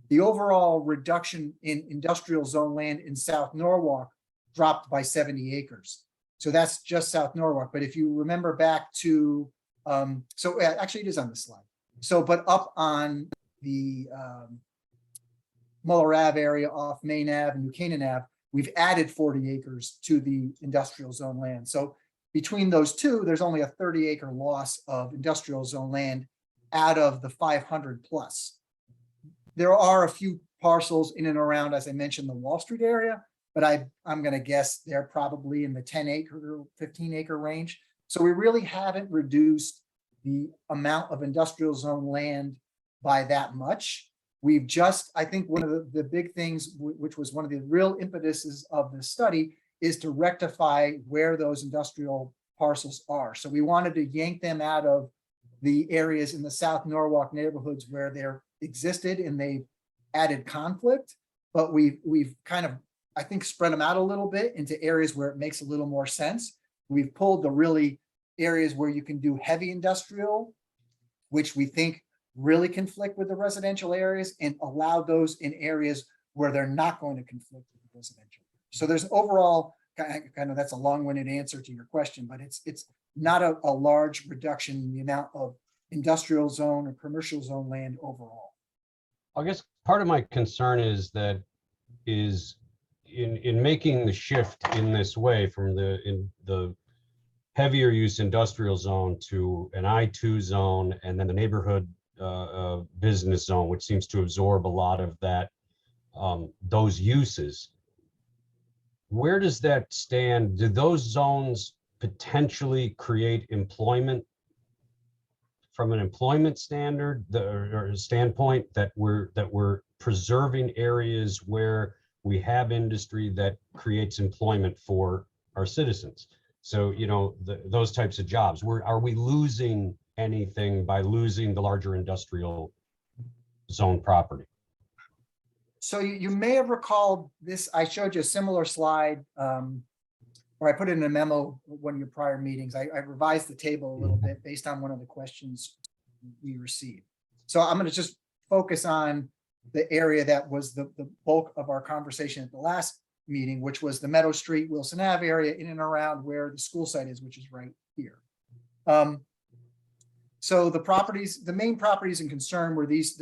the overall reduction in industrial zone land in South Norwalk dropped by 70 acres. So that's just South Norwalk. But if you remember back to, actually it is on the slide. So, but up on the Muller Ave area off Main Ave and New Canaan Ave, we've added 40 acres to the industrial zone land. So between those 2, there's only a 30-acre loss of industrial zone land out of the 500 plus. There are a few parcels in and around, as I mentioned, the Wall Street area, but I'm going to guess they're probably in the 10-acre, 15-acre range. So we really haven't reduced the amount of industrial zone land by that much. We've just, I think one of the big things, which was one of the real impetuses of the study, is to rectify where those industrial parcels are. So we wanted to yank them out of the areas in the South Norwalk neighborhoods where they're existed and they've added conflict, but we've kind of, I think, spread them out a little bit into areas where it makes a little more sense. We've pulled the really areas where you can do heavy industrial, which we think really conflict with the residential areas, and allow those in areas where they're not going to conflict with the residential. So there's overall, kind of, that's a long-winded answer to your question, but it's not a large reduction in the amount of industrial zone or commercial zone land overall. I guess part of my concern is that in making the shift in this way from the heavier use industrial zone to an I2 zone and then the neighborhood business zone, which seems to absorb a lot of that, those uses. Where does that stand? Do those zones potentially create employment from an employment standard or standpoint, that we're preserving areas where we have industry that creates employment for our citizens? So, you know, those types of jobs, are we losing anything by losing the larger industrial zone property? So you may have recalled this, I showed you a similar slide, or I put it in a memo one of your prior meetings. I revised the table a little bit based on one of the questions we received. So I'm going to just focus on the area that was the bulk of our conversation at the last meeting, which was the Meadow Street, Wilson Ave area in and around where the school site is, which is right here. So the main properties in concern were these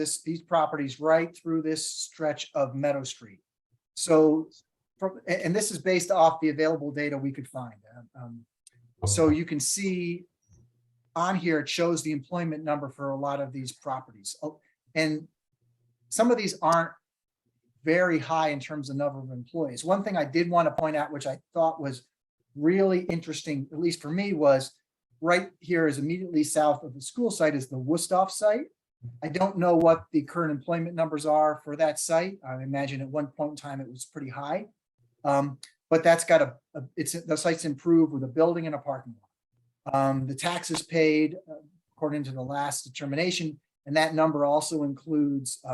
properties right through this stretch of Meadow Street. So, and this is based off the available data we could find. So you can see on here, it shows the employment number for a lot of these properties. And some of these aren't very high in terms of number of employees. One thing I did want to point out, which I thought was really interesting, at least for me, was right here is immediately south of the school site is the Wusthof site. I don't know what the current employment numbers are for that site. I imagine at one point in time it was pretty high, but that's got the site's improved with a building and a parking lot. The taxes paid according to the last determination, and that number also includes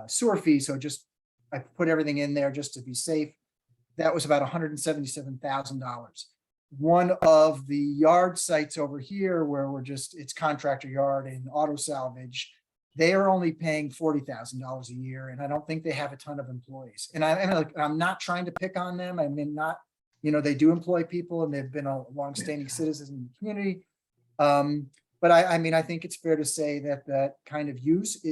sewer fees. So just I put everything in there just to be safe. That was about $177,000. One of the yard sites over here where it's Contractor Yard and auto salvage, they are only paying $40,000 a year. And I don't think they have a ton of employees. And I'm not trying to pick on them. I mean, they do employ people and they've been a longstanding citizen in the community. But I mean, I think it's fair to say that that kind of use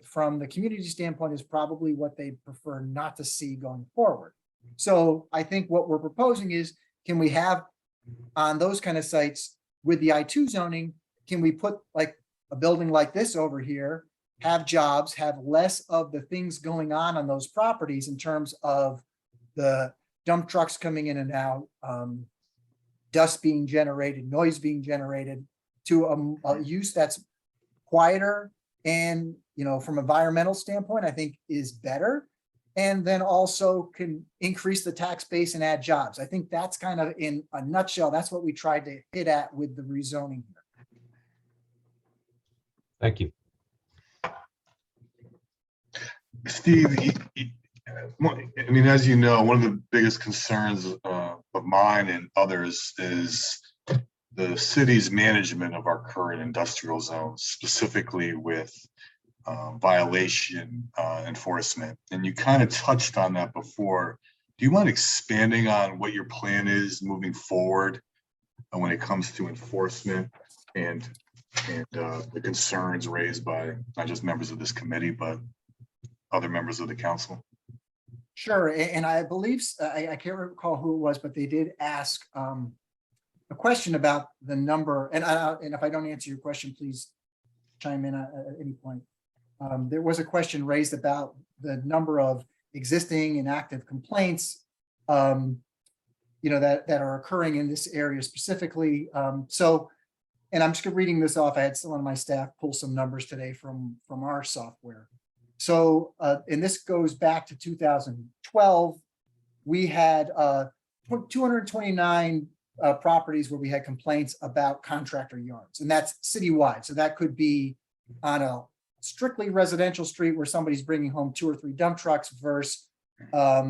from the community standpoint is probably what they prefer not to see going forward. So I think what we're proposing is, can we have on those kind of sites with the I2 zoning, can we put like a building like this over here, have jobs, have less of the things going on those properties in terms of the dump trucks coming in and out, dust being generated, noise being generated, to a use that's quieter and, from an environmental standpoint, I think is better. And then also can increase the tax base and add jobs. I think that's kind of in a nutshell, that's what we tried to hit at with the rezoning here. Thank you. Steve, I mean, as you know, one of the biggest concerns of mine and others is the city's management of our current industrial zones, specifically with violation enforcement. And you kind of touched on that before. Do you mind expanding on what your plan is moving forward when it comes to enforcement and the concerns raised by not just members of this committee, but other members of the council? Sure, and I believe, I can't recall who it was, but they did ask a question about the number, and if I don't answer your question, please chime in at any point. There was a question raised about the number of existing and active complaints, that are occurring in this area specifically. And I'm just reading this off. I had someone on my staff pull some numbers today from our software. So, and this goes back to 2012. We had 229 properties where we had complaints about contractor yards, and that's citywide. So that could be on a strictly residential street where somebody's bringing home 2 or 3 dump trucks versus, a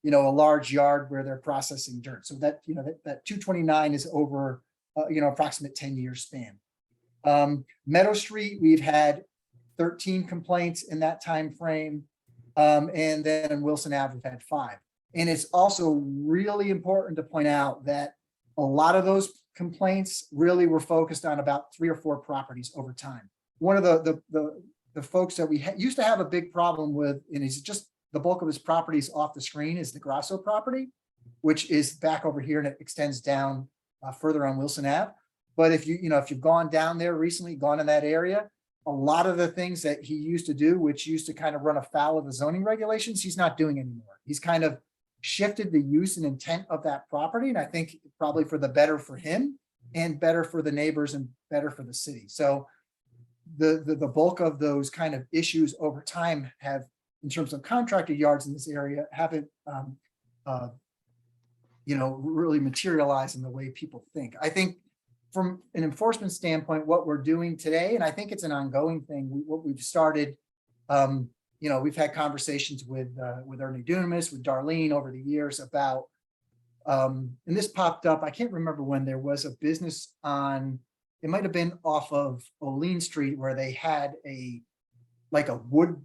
large yard where they're processing dirt. So that, that 229 is over, approximate 10-year span. Meadow Street, we've had 13 complaints in that time frame. And then in Wilson Ave, we've had 5. And it's also really important to point out that a lot of those complaints really were focused on about 3 or 4 properties over time. One of the the folks that we used to have a big problem with, and he's just the bulk of his properties off the screen is the Grasso property, which is back over here and it extends down further on Wilson Ave. But if you've gone down there recently, gone in that area, a lot of the things that he used to do, which used to kind of run afoul of the zoning regulations, he's not doing anymore. He's kind of shifted the use and intent of that property. And I think probably for the better for him and better for the neighbors and better for the city. So the bulk of those kind of issues over time have, in terms of contractor yards in this area, haven't really materialized in the way people think. I think from an enforcement standpoint, what we're doing today, and I think it's an ongoing thing, what we've started, we've had conversations with Ernie Dunamis, with Darlene over the years about, and this popped up, I can't remember when, there was a business on, it might have been off of Olean Street, where they had a wood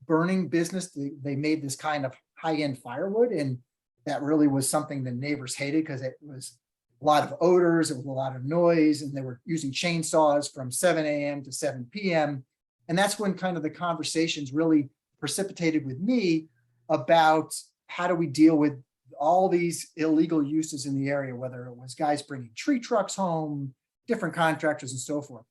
burning business. They made this kind of high-end firewood, and that really was something the neighbors hated because it was a lot of odors, it was a lot of noise, and they were using chainsaws from 7 a.m. to 7 p.m. And that's when kind of the conversations really precipitated with me about how do we deal with all these illegal uses in the area, whether it was guys bringing tree trucks home, different contractors and so forth.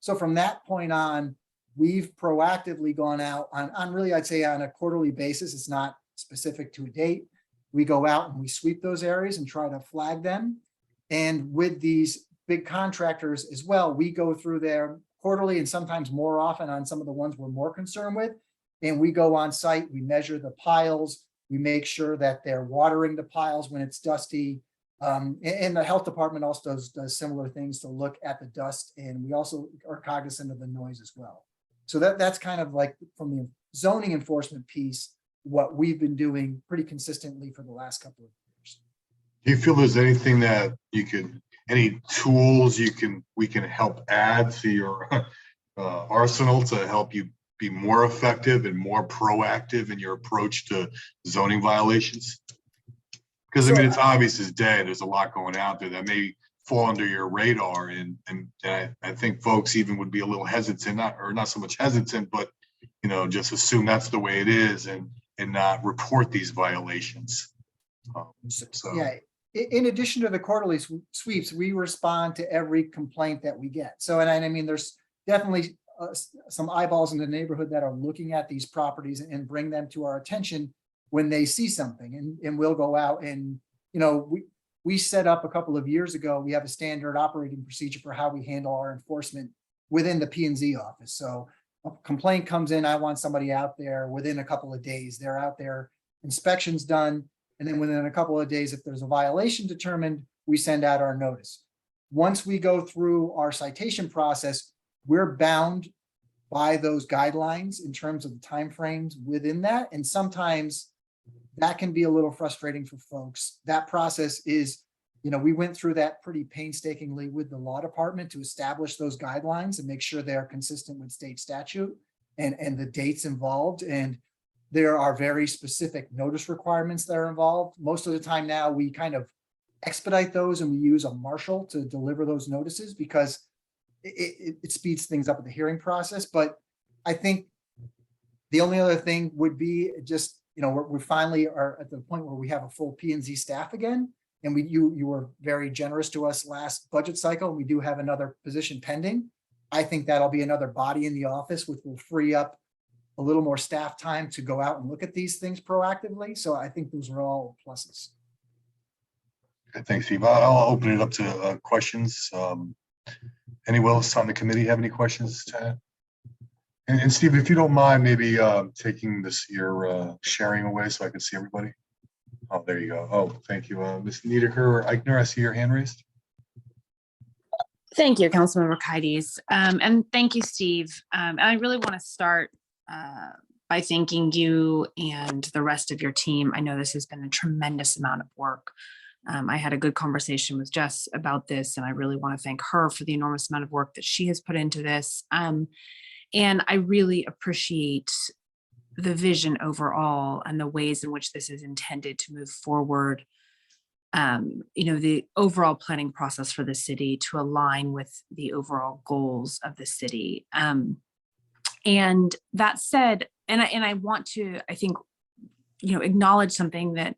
So from that point on, we've proactively gone out on really, I'd say on a quarterly basis. It's not specific to a date. We go out and we sweep those areas and try to flag them. And with these big contractors as well, we go through there quarterly and sometimes more often on some of the ones we're more concerned with. And we go on site, we measure the piles, we make sure that they're watering the piles when it's dusty. And the health department also does similar things to look at the dust. And we also are cognizant of the noise as well. So that's kind of like from the zoning enforcement piece, what we've been doing pretty consistently for the last couple of years. Do you feel there's anything that any tools we can help add to your arsenal to help you be more effective and more proactive in your approach to zoning violations? Because I mean, it's obvious as day, there's a lot going out there that may fall under your radar, and I think folks even would be a little hesitant, not so much hesitant, but just assume that's the way it is and not report these violations. Yeah, in addition to the quarterly sweeps, we respond to every complaint that we get. So, and I mean, there's definitely some eyeballs in the neighborhood that are looking at these properties and bring them to our attention when they see something, and we'll go out and, we set up a couple of years ago, we have a standard operating procedure for how we handle our enforcement within the P&Z office. So a complaint comes in, I want somebody out there within a couple of days, they're out there, inspections done. And then within a couple of days, if there's a violation determined, we send out our notice. Once we go through our citation process, we're bound by those guidelines in terms of the timeframes within that. And sometimes that can be a little frustrating for folks. That process is, we went through that pretty painstakingly with the law department to establish those guidelines and make sure they're consistent with state statute and the dates involved. And there are very specific notice requirements that are involved. Most of the time now we kind of expedite those and we use a marshal to deliver those notices because it speeds things up in the hearing process. But I think the only other thing would be just, we finally are at the point where we have a full P&Z staff again. And you were very generous to us last budget cycle. We do have another position pending. I think that'll be another body in the office, which will free up a little more staff time to go out and look at these things proactively. So I think those are all pluses. Okay, thanks, Steve. I'll open it up to questions. Anyone else on the committee have any questions to add? And Steve, if you don't mind, maybe taking your sharing away so I can see everybody. Oh, there you go. Oh, thank you. Ms. Niederker or Eichner, I see your hand raised. Thank you, Councilmember Kides. And thank you, Steve. And I really want to start by thanking you and the rest of your team. I know this has been a tremendous amount of work. I had a good conversation with Jess about this, and I really want to thank her for the enormous amount of work that she has put into this. And I really appreciate the vision overall and the ways in which this is intended to move forward. The overall planning process for the city to align with the overall goals of the city. And that said, and I want to, I think, acknowledge something that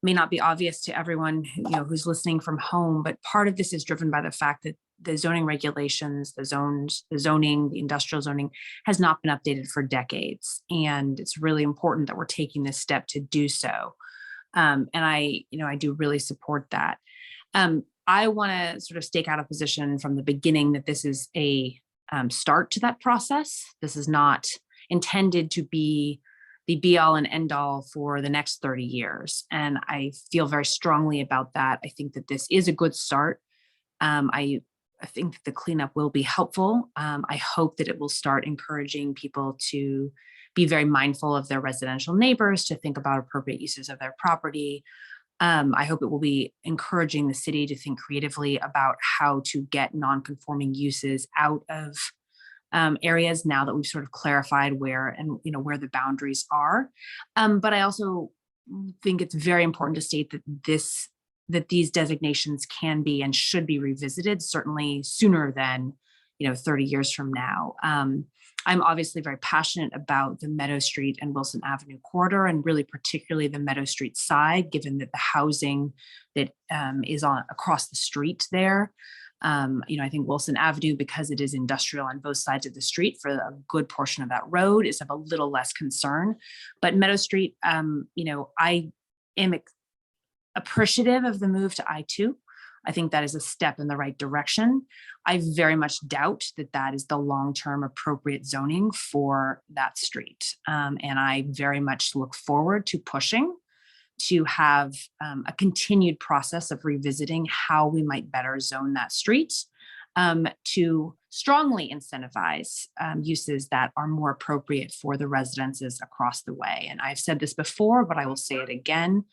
may not be obvious to everyone, who's listening from home, but part of this is driven by the fact that the zoning regulations, the zoning, the industrial zoning has not been updated for decades. And it's really important that we're taking this step to do so. And I do really support that. I want to sort of stake out a position from the beginning that this is a start to that process. This is not intended to be the be all and end all for the next 30 years. And I feel very strongly about that. I think that this is a good start. I think that the cleanup will be helpful. I hope that it will start encouraging people to be very mindful of their residential neighbors, to think about appropriate uses of their property. I hope it will be encouraging the city to think creatively about how to get non-conforming uses out of areas now that we've sort of clarified where where the boundaries are. But I also think it's very important to state that these designations can be and should be revisited, certainly sooner than 30 years from now. I'm obviously very passionate about the Meadow Street and Wilson Avenue corridor, and really particularly the Meadow Street side, given that the housing that is across the street there. I think Wilson Avenue, because it is industrial on both sides of the street for a good portion of that road, is of a little less concern. But Meadow Street, I am appreciative of the move to I-2. I think that is a step in the right direction. I very much doubt that that is the long-term appropriate zoning for that street. And I very much look forward to pushing to have a continued process of revisiting how we might better zone that street to strongly incentivize uses that are more appropriate for the residences across the way. And I've said this before, but I will say it again,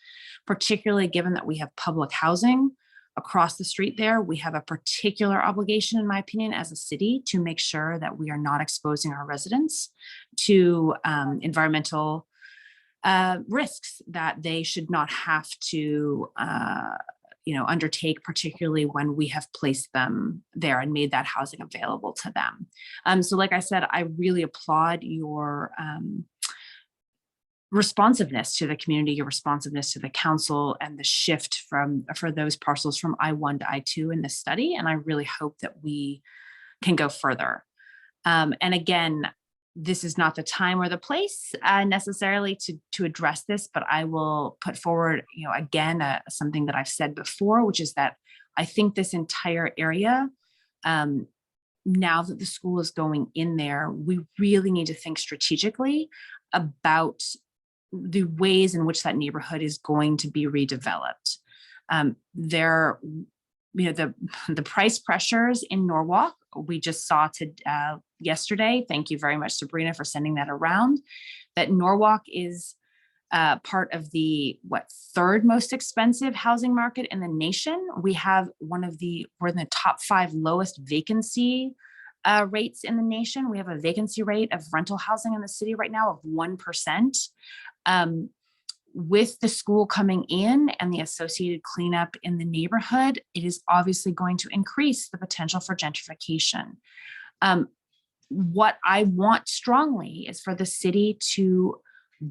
particularly given that we have public housing across the street there, we have a particular obligation, in my opinion, as a city to make sure that we are not exposing our residents to environmental risks that they should not have to undertake, particularly when we have placed them there and made that housing available to them. So like I said, I really applaud your responsiveness to the community, your responsiveness to the council, and the shift for those parcels from I-1 to I-2 in this study. And I really hope that we can go further. And again, this is not the time or the place necessarily to address this, but I will put forward, again, something that I've said before, which is that I think this entire area, now that the school is going in there, we really need to think strategically about the ways in which that neighborhood is going to be redeveloped. The price pressures in Norwalk, we just saw yesterday. Thank you very much, Sabrina, for sending that around. That Norwalk is part of the third most expensive housing market in the nation. We're in the top 5 lowest vacancy rates in the nation. We have a vacancy rate of rental housing in the city right now of 1%. With the school coming in and the associated cleanup in the neighborhood, it is obviously going to increase the potential for gentrification. What I want strongly is for the city to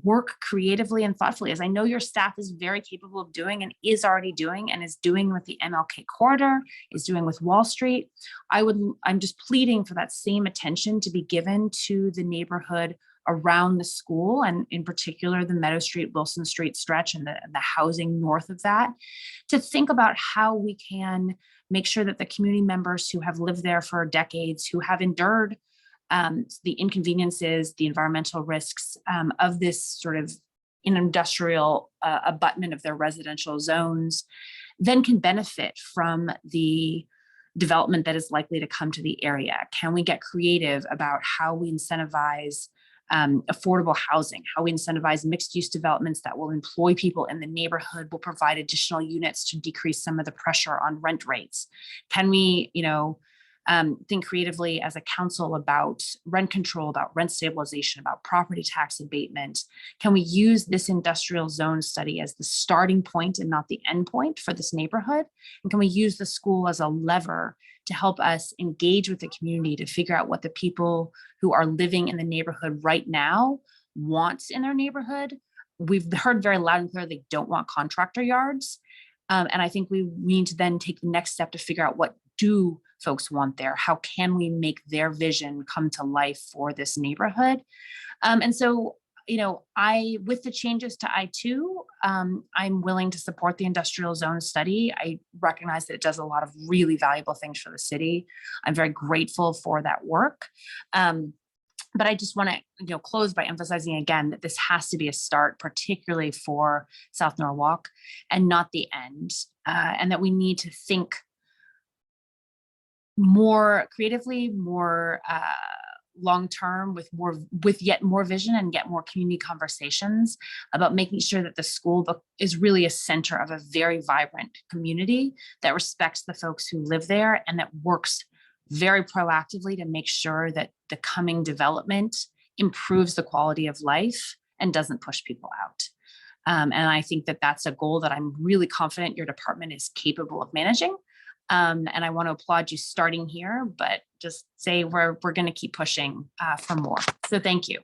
work creatively and thoughtfully, as I know your staff is very capable of doing and is already doing and is doing with the MLK corridor, is doing with Wall Street. I'm just pleading for that same attention to be given to the neighborhood around the school, and in particular the Meadow Street, Wilson Street stretch and the housing north of that, to think about how we can make sure that the community members who have lived there for decades, who have endured the inconveniences, the environmental risks of this sort of industrial abutment of their residential zones, then can benefit from the development that is likely to come to the area. Can we get creative about how we incentivize affordable housing, how we incentivize mixed use developments that will employ people in the neighborhood, will provide additional units to decrease some of the pressure on rent rates? Can we, think creatively as a council about rent control, about rent stabilization, about property tax abatement? Can we use this industrial zone study as the starting point and not the end point for this neighborhood? And can we use the school as a lever to help us engage with the community to figure out what the people who are living in the neighborhood right now want in their neighborhood. We've heard very loud and clear they don't want contractor yards. And I think we need to then take the next step to figure out what do folks want there? How can we make their vision come to life for this neighborhood? And so, with the changes to I-2, I'm willing to support the industrial zone study. I recognize that it does a lot of really valuable things for the city. I'm very grateful for that work. But I just want to, close by emphasizing again that this has to be a start, particularly for South Norwalk, and not the end, and that we need to think more creatively, more long-term, with yet more vision, and get more community conversations about making sure that the school is really a center of a very vibrant community that respects the folks who live there and that works very proactively to make sure that the coming development improves the quality of life and doesn't push people out. And I think that that's a goal that I'm really confident your department is capable of managing. And I want to applaud you starting here, but just say we're going to keep pushing for more. So thank you.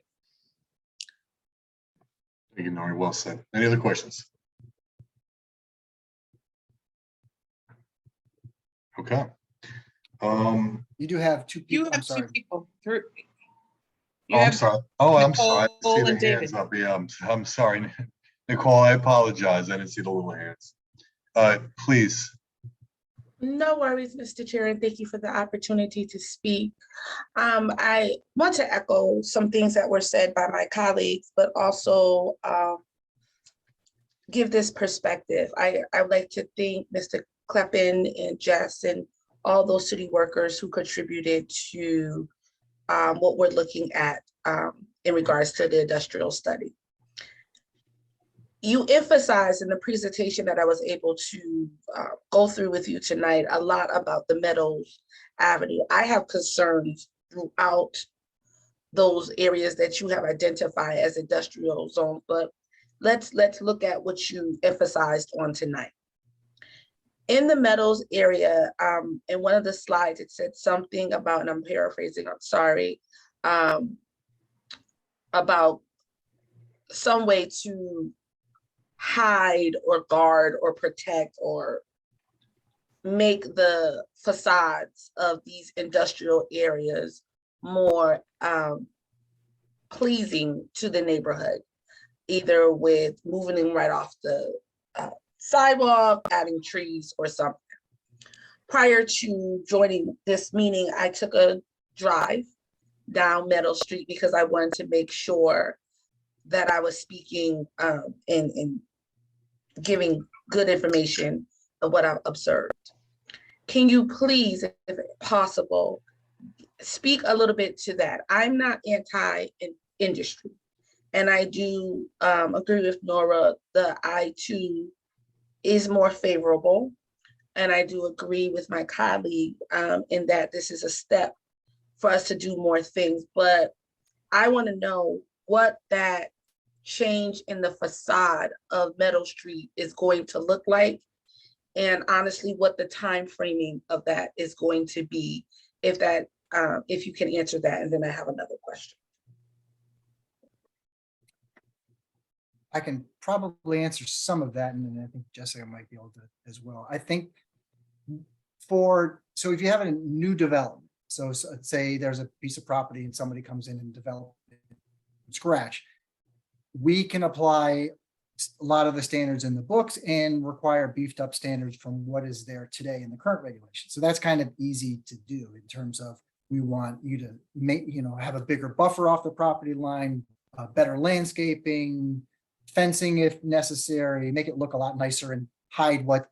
Thank you, Nori. Well said. Any other questions? Okay. You do have two You people. I'm have two sorry. people. You I'm have sorry. I'm sorry. I didn't see Nicole the and hands David. up. Yeah, I'm sorry. Nicole, I apologize. I didn't see the little hands. Please. No worries, Mr. Chair, and thank you for the opportunity to speak. I want to echo some things that were said by my colleagues, but also give this perspective. I would like to thank Mr. Kleppen and Jess and all those city workers who contributed to what we're looking at in regards to the industrial study. You emphasized in the presentation that I was able to go through with you tonight a lot about the Meadows Avenue. I have concerns throughout those areas that you have identified as industrial zones, but let's look at what you emphasized on tonight. In the Meadows area, in one of the slides, it said something about, and I'm paraphrasing, I'm sorry, about some way to hide or guard or protect or make the facades of these industrial areas more pleasing to the neighborhood, either with moving them right off the sidewalk, adding trees or something. Prior to joining this meeting, I took a drive down Meadow Street because I wanted to make sure that I was speaking and giving good information of what I've observed. Can you please, if possible, speak a little bit to that? I'm not anti-industry, and I do agree with Nora, the I-2 is more favorable, and I do agree with my colleague in that this is a step for us to do more things, but I want to know what that change in the facade of Meadow Street is going to look like, and honestly what the time framing of that is going to be, if you can answer that, and then I have another question. I can probably answer some of that, and then I think Jessica might be able to as well. I think so if you have a new development, so let's say there's a piece of property and somebody comes in and develops it from scratch, we can apply a lot of the standards in the books and require beefed up standards from what is there today in the current regulation. So that's kind of easy to do in terms of, we want you to make, have a bigger buffer off the property line, better landscaping, fencing if necessary, make it look a lot nicer and hide what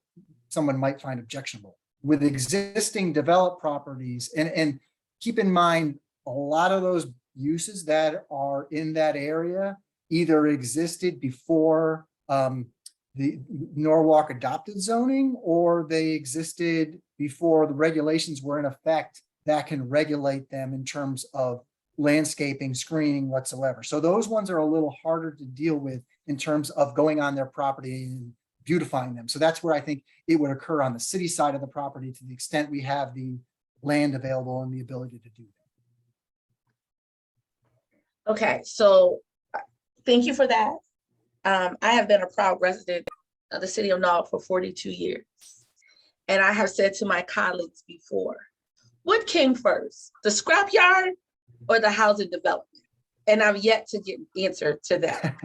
someone might find objectionable. With existing developed properties, and keep in mind, a lot of those uses that are in that area either existed before the Norwalk adopted zoning, or they existed before the regulations were in effect that can regulate them in terms of landscaping, screening, whatsoever. So those ones are a little harder to deal with in terms of going on their property and beautifying them. So that's where I think it would occur on the city side of the property, to the extent we have the land available and the ability to do that. Okay, so thank you for that. I have been a proud resident of the city of Norwalk for 42 years. And I have said to my colleagues before, what came first, the scrapyard or the housing development? And I've yet to get an answer to that.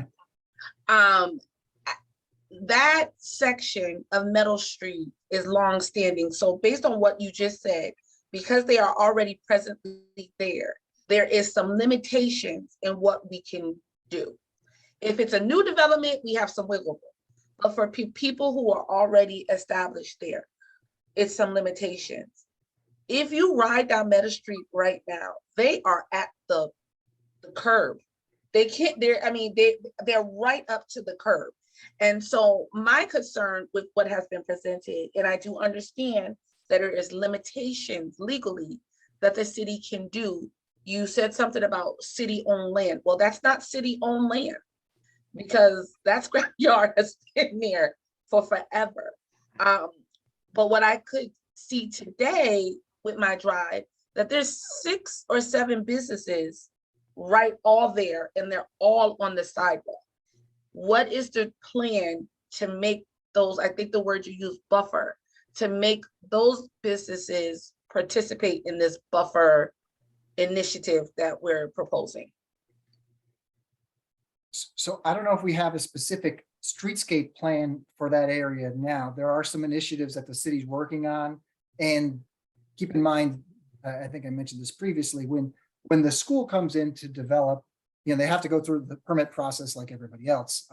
That section of Meadow Street is longstanding. So based on what you just said, because they are already presently there, there is some limitations in what we can do. If it's a new development, we have some wiggle room. But for people who are already established there, it's some limitations. If you ride down Meadow Street right now, they are at the curb. They can't, they're right up to the curb. And so my concern with what has been presented, and I do understand that there is limitations legally that the city can do. You said something about city-owned land. Well, that's not city-owned land because that scrapyard has been there for forever. But what I could see today with my drive, that there's 6 or 7 businesses right all there, and they're all on the sidewalk. What is the plan to make those, I think the word you use, buffer, to make those businesses participate in this buffer initiative that we're proposing? So I don't know if we have a specific streetscape plan for that area now. There are some initiatives that the city's working on. And keep in mind, I think I mentioned this previously, when the school comes in to develop, they have to go through the permit process like everybody else.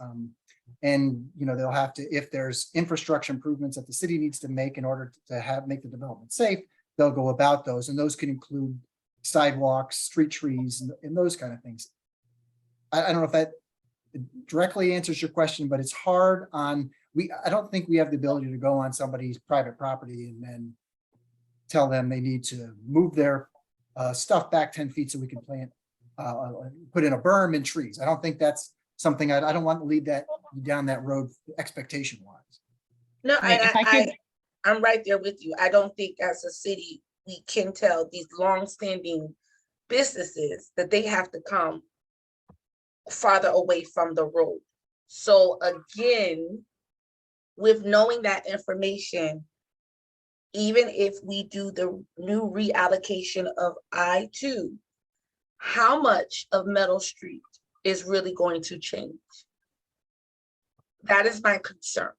And they'll have to, if there's infrastructure improvements that the city needs to make in order to make the development safe, they'll go about those. And those can include sidewalks, street trees, and those kind of things. I don't know if that directly answers your question, but it's hard on, I don't think we have the ability to go on somebody's private property and then tell them they need to move their stuff back 10 feet so we can plant, put in a berm and trees. I don't think that's something, I don't want to lead that down that road expectation wise. No, Right, I'm right there with you. I don't think as a city, we can tell these long-standing businesses that they have to come farther away from the road. So again, with knowing that information, even if we do the new reallocation of I-2, how much of Meadow Street is really going to change? That is my concern.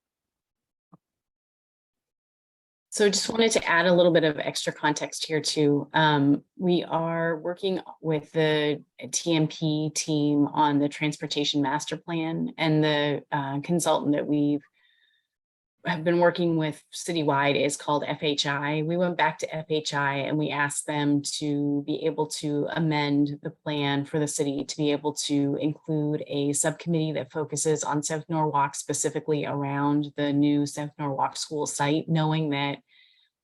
So just wanted to add a little bit of extra context here too. We are working with the TMP team on the transportation master plan, and the consultant that we have been working with citywide is called FHI. We went back to FHI and we asked them to be able to amend the plan for the city to be able to include a subcommittee that focuses on South Norwalk, specifically around the new South Norwalk school site, knowing that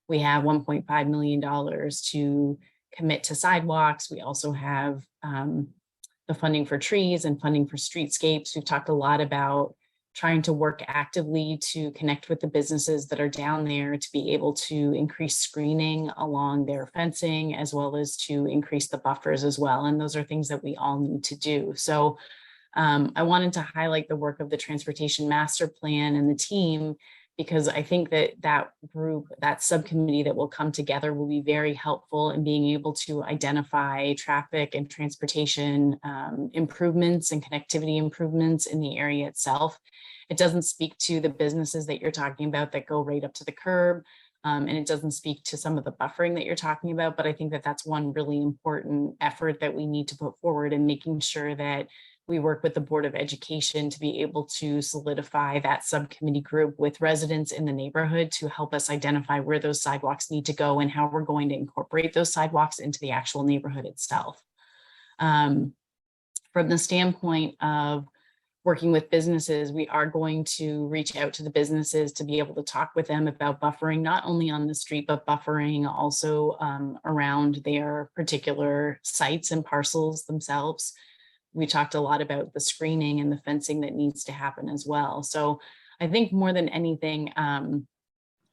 we have $1.5 million to commit to sidewalks. We also have the funding for trees and funding for streetscapes. We've talked a lot about trying to work actively to connect with the businesses that are down there to be able to increase screening along their fencing, as well as to increase the buffers as well. And those are things that we all need to do. So I wanted to highlight the work of the Transportation Master Plan and the team, because I think that that group, that subcommittee that will come together will be very helpful in being able to identify traffic and transportation improvements and connectivity improvements in the area itself. It doesn't speak to the businesses that you're talking about that go right up to the curb, and it doesn't speak to some of the buffering that you're talking about, but I think that that's one really important effort that we need to put forward in making sure that we work with the Board of Education to be able to solidify that subcommittee group with residents in the neighborhood to help us identify where those sidewalks need to go and how we're going to incorporate those sidewalks into the actual neighborhood itself. From the standpoint of working with businesses, we are going to reach out to the businesses to be able to talk with them about buffering, not only on the street, but buffering also around their particular sites and parcels themselves. We talked a lot about the screening and the fencing that needs to happen as well. So I think more than anything,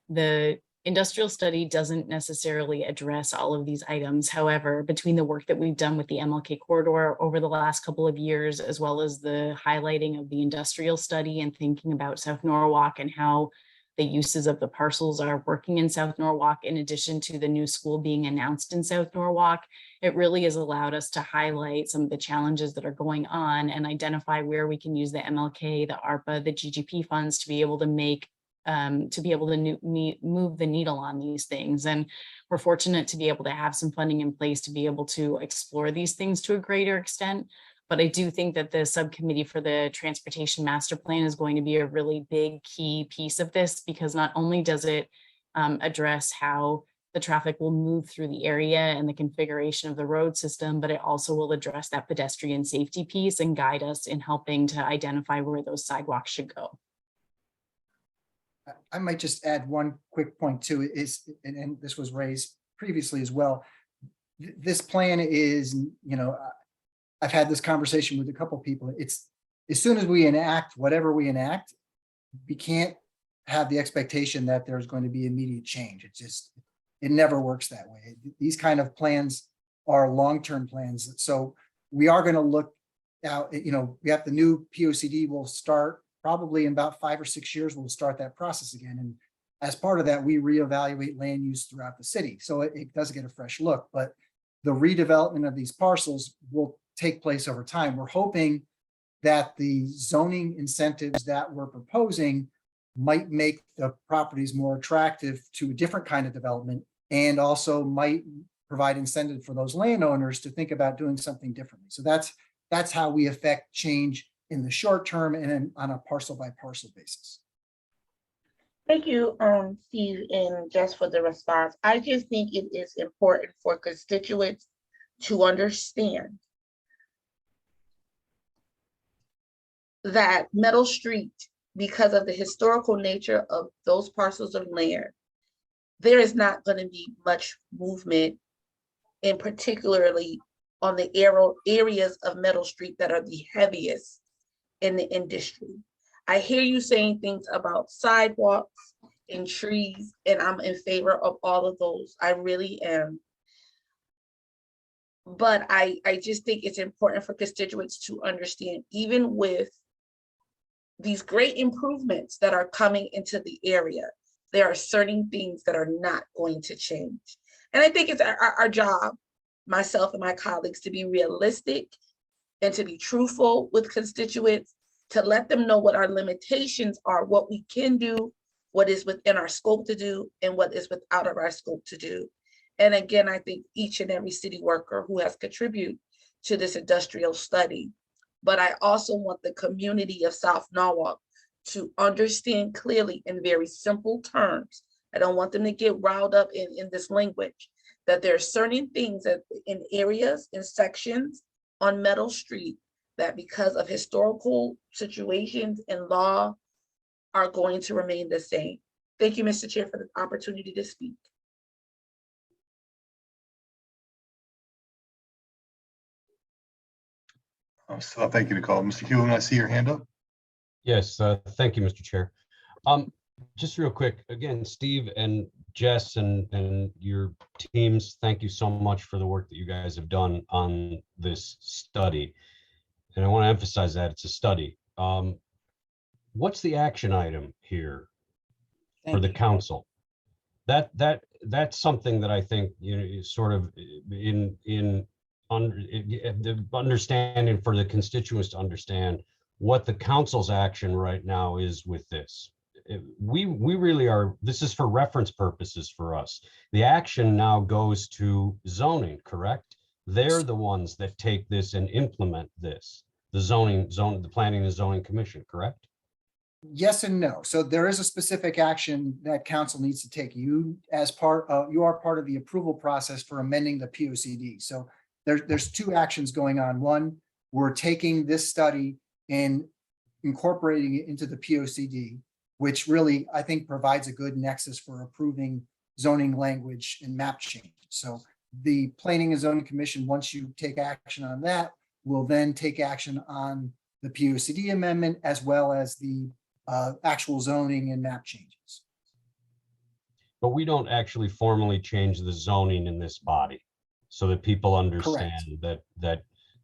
the industrial study doesn't necessarily address all of these items. However, between the work that we've done with the MLK corridor over the last couple of years, as well as the highlighting of the industrial study and thinking about South Norwalk and how the uses of the parcels are working in South Norwalk, in addition to the new school being announced in South Norwalk, it really has allowed us to highlight some of the challenges that are going on and identify where we can use the MLK, the ARPA, the GGP funds to be able to make move the needle on these things. And we're fortunate to be able to have some funding in place to be able to explore these things to a greater extent. But I do think that the subcommittee for the transportation master plan is going to be a really big key piece of this, because not only does it address how the traffic will move through the area and the configuration of the road system, but it also will address that pedestrian safety piece and guide us in helping to identify where those sidewalks should go. I might just add one quick point too, is, and this was raised previously as well. This plan is, I've had this conversation with a couple of people. It's as soon as we enact whatever we enact, we can't have the expectation that there's going to be immediate change. It never works that way. These kind of plans are long-term plans. So we are going to look out, we have the new POCD will start probably in about 5 or 6 years, we'll start that process again. And as part of that, we reevaluate land use throughout the city. So it does get a fresh look, but the redevelopment of these parcels will take place over time. We're hoping that the zoning incentives that we're proposing might make the properties more attractive to a different kind of development, and also might provide incentive for those landowners to think about doing something differently. So that's how we affect change in the short term and on a parcel by parcel basis. Thank you, Steve and Jess, for the response. I just think it is important for constituents to understand that Meadow Street, because of the historical nature of those parcels of land, there is not going to be much movement, and particularly on the areas of Meadow Street that are the heaviest in the industry. I hear you saying things about sidewalks and trees, and I'm in favor of all of those. I really am. But I just think it's important for constituents to understand, even with these great improvements that are coming into the area, there are certain things that are not going to change. And I think it's our job, myself and my colleagues, to be realistic and to be truthful with constituents, to let them know what our limitations are, what we can do, what is within our scope to do, and what is without of our scope to do. And again, I think each and every city worker who has contributed to this industrial study, but I also want the community of South Norwalk to understand clearly in very simple terms. I don't want them to get riled up in this language, that there are certain things that in areas, in sections on Meadow Street, that because of historical situations and law are going to remain the same. Thank you, Mr. Chair, for the opportunity to speak. So thank you, Nicole. Mr. Hewlin, I see your hand up. Yes, thank you, Mr. Chair. Just real quick, again, Steve and Jess and your teams, thank you so much for the work that you guys have done on this study. And I want to emphasize that it's a study. What's the action item here for the council? That's something that I think, is sort of the understanding for the constituents to understand what the council's action right now is with this. We really are, this is for reference purposes for us. The action now goes to zoning, correct? They're the ones that take this and implement this, the planning and zoning commission, correct? Yes and no. So there is a specific action that council needs to take. You are part of the approval process for amending the POCD. So there's two actions going on. One, we're taking this study and incorporating it into the POCD, which really, I think, provides a good nexus for approving zoning language and map change. So the Planning and Zoning Commission, once you take action on that, will then take action on the POCD amendment, as well as the actual zoning and map changes. but we don't actually formally change the zoning in this body, so that people understand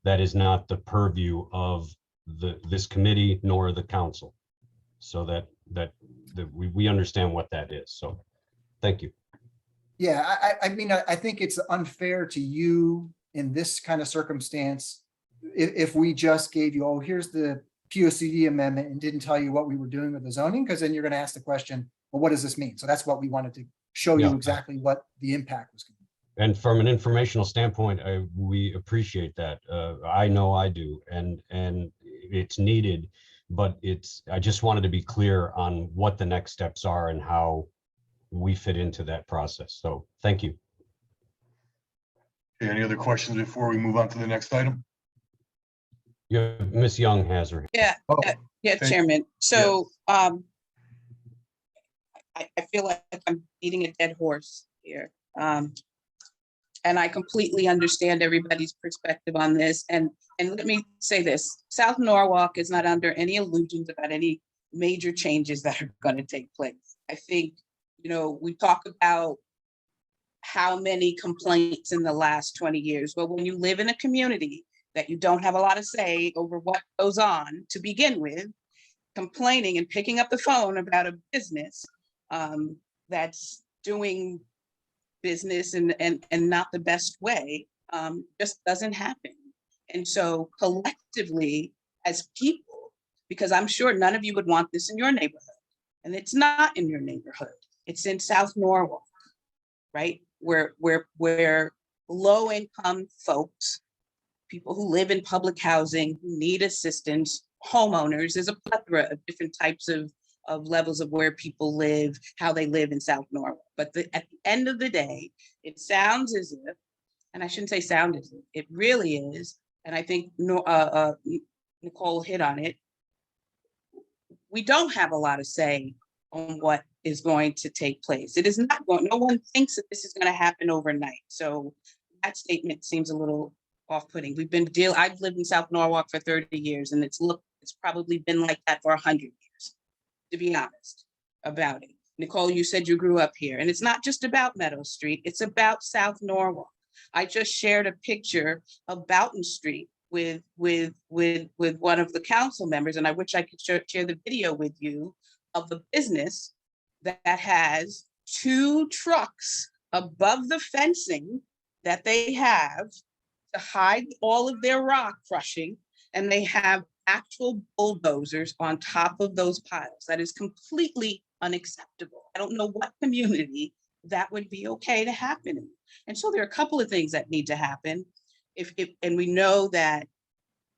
that is not the purview of this committee nor the council, so that we understand what that is. So thank you. Yeah, I mean, I think it's unfair to you in this kind of circumstance. If we just gave you, oh, here's the POCD amendment and didn't tell you what we were doing with the zoning, because then you're going to ask the question, well, what does this mean? So that's what we wanted to show you Yeah. exactly what the impact was going to be. And from an informational standpoint, we appreciate that. I know I do, and it's needed, but I just wanted to be clear on what the next steps are and how we fit into that process. So thank you. Okay, any other questions before we move on to the next item? Yeah, Ms. Young has her. Yeah, Oh, yeah, thank- Chairman. So I feel like I'm beating a dead horse here. And I completely understand everybody's perspective on this. And let me say this, South Norwalk is not under any illusions about any major changes that are going to take place. I think, we talk about how many complaints in the last 20 years. Well, when you live in a community that you don't have a lot of say over what goes on to begin with, complaining and picking up the phone about a business that's doing business and not the best way just doesn't happen. And so collectively as people, because I'm sure none of you would want this in your neighborhood, and it's not in your neighborhood, it's in South Norwalk, right? Where low income folks, people who live in public housing, who need assistance, homeowners, there's a plethora of different types of levels of where people live, how they live in South Norwalk. But at the end of the day, it sounds as if, and I shouldn't say sound as if, it really is, and I think Nicole hit on it, we don't have a lot of say on what is going to take place. It is not going, no one thinks that this is going to happen overnight. So that statement seems a little off-putting. I've lived in South Norwalk for 30 years, and it's probably been like that for 100 years, to be honest about it. Nicole, you said you grew up here, and it's not just about Meadow Street, it's about South Norwalk. I just shared a picture of Boughton Street with one of the council members, and I wish I could share the video with you of the business that has 2 trucks above the fencing that they have to hide all of their rock crushing, and they have actual bulldozers on top of those piles. That is completely unacceptable. I don't know what community that would be okay to happen in. And so there are a couple of things that need to happen. And we know that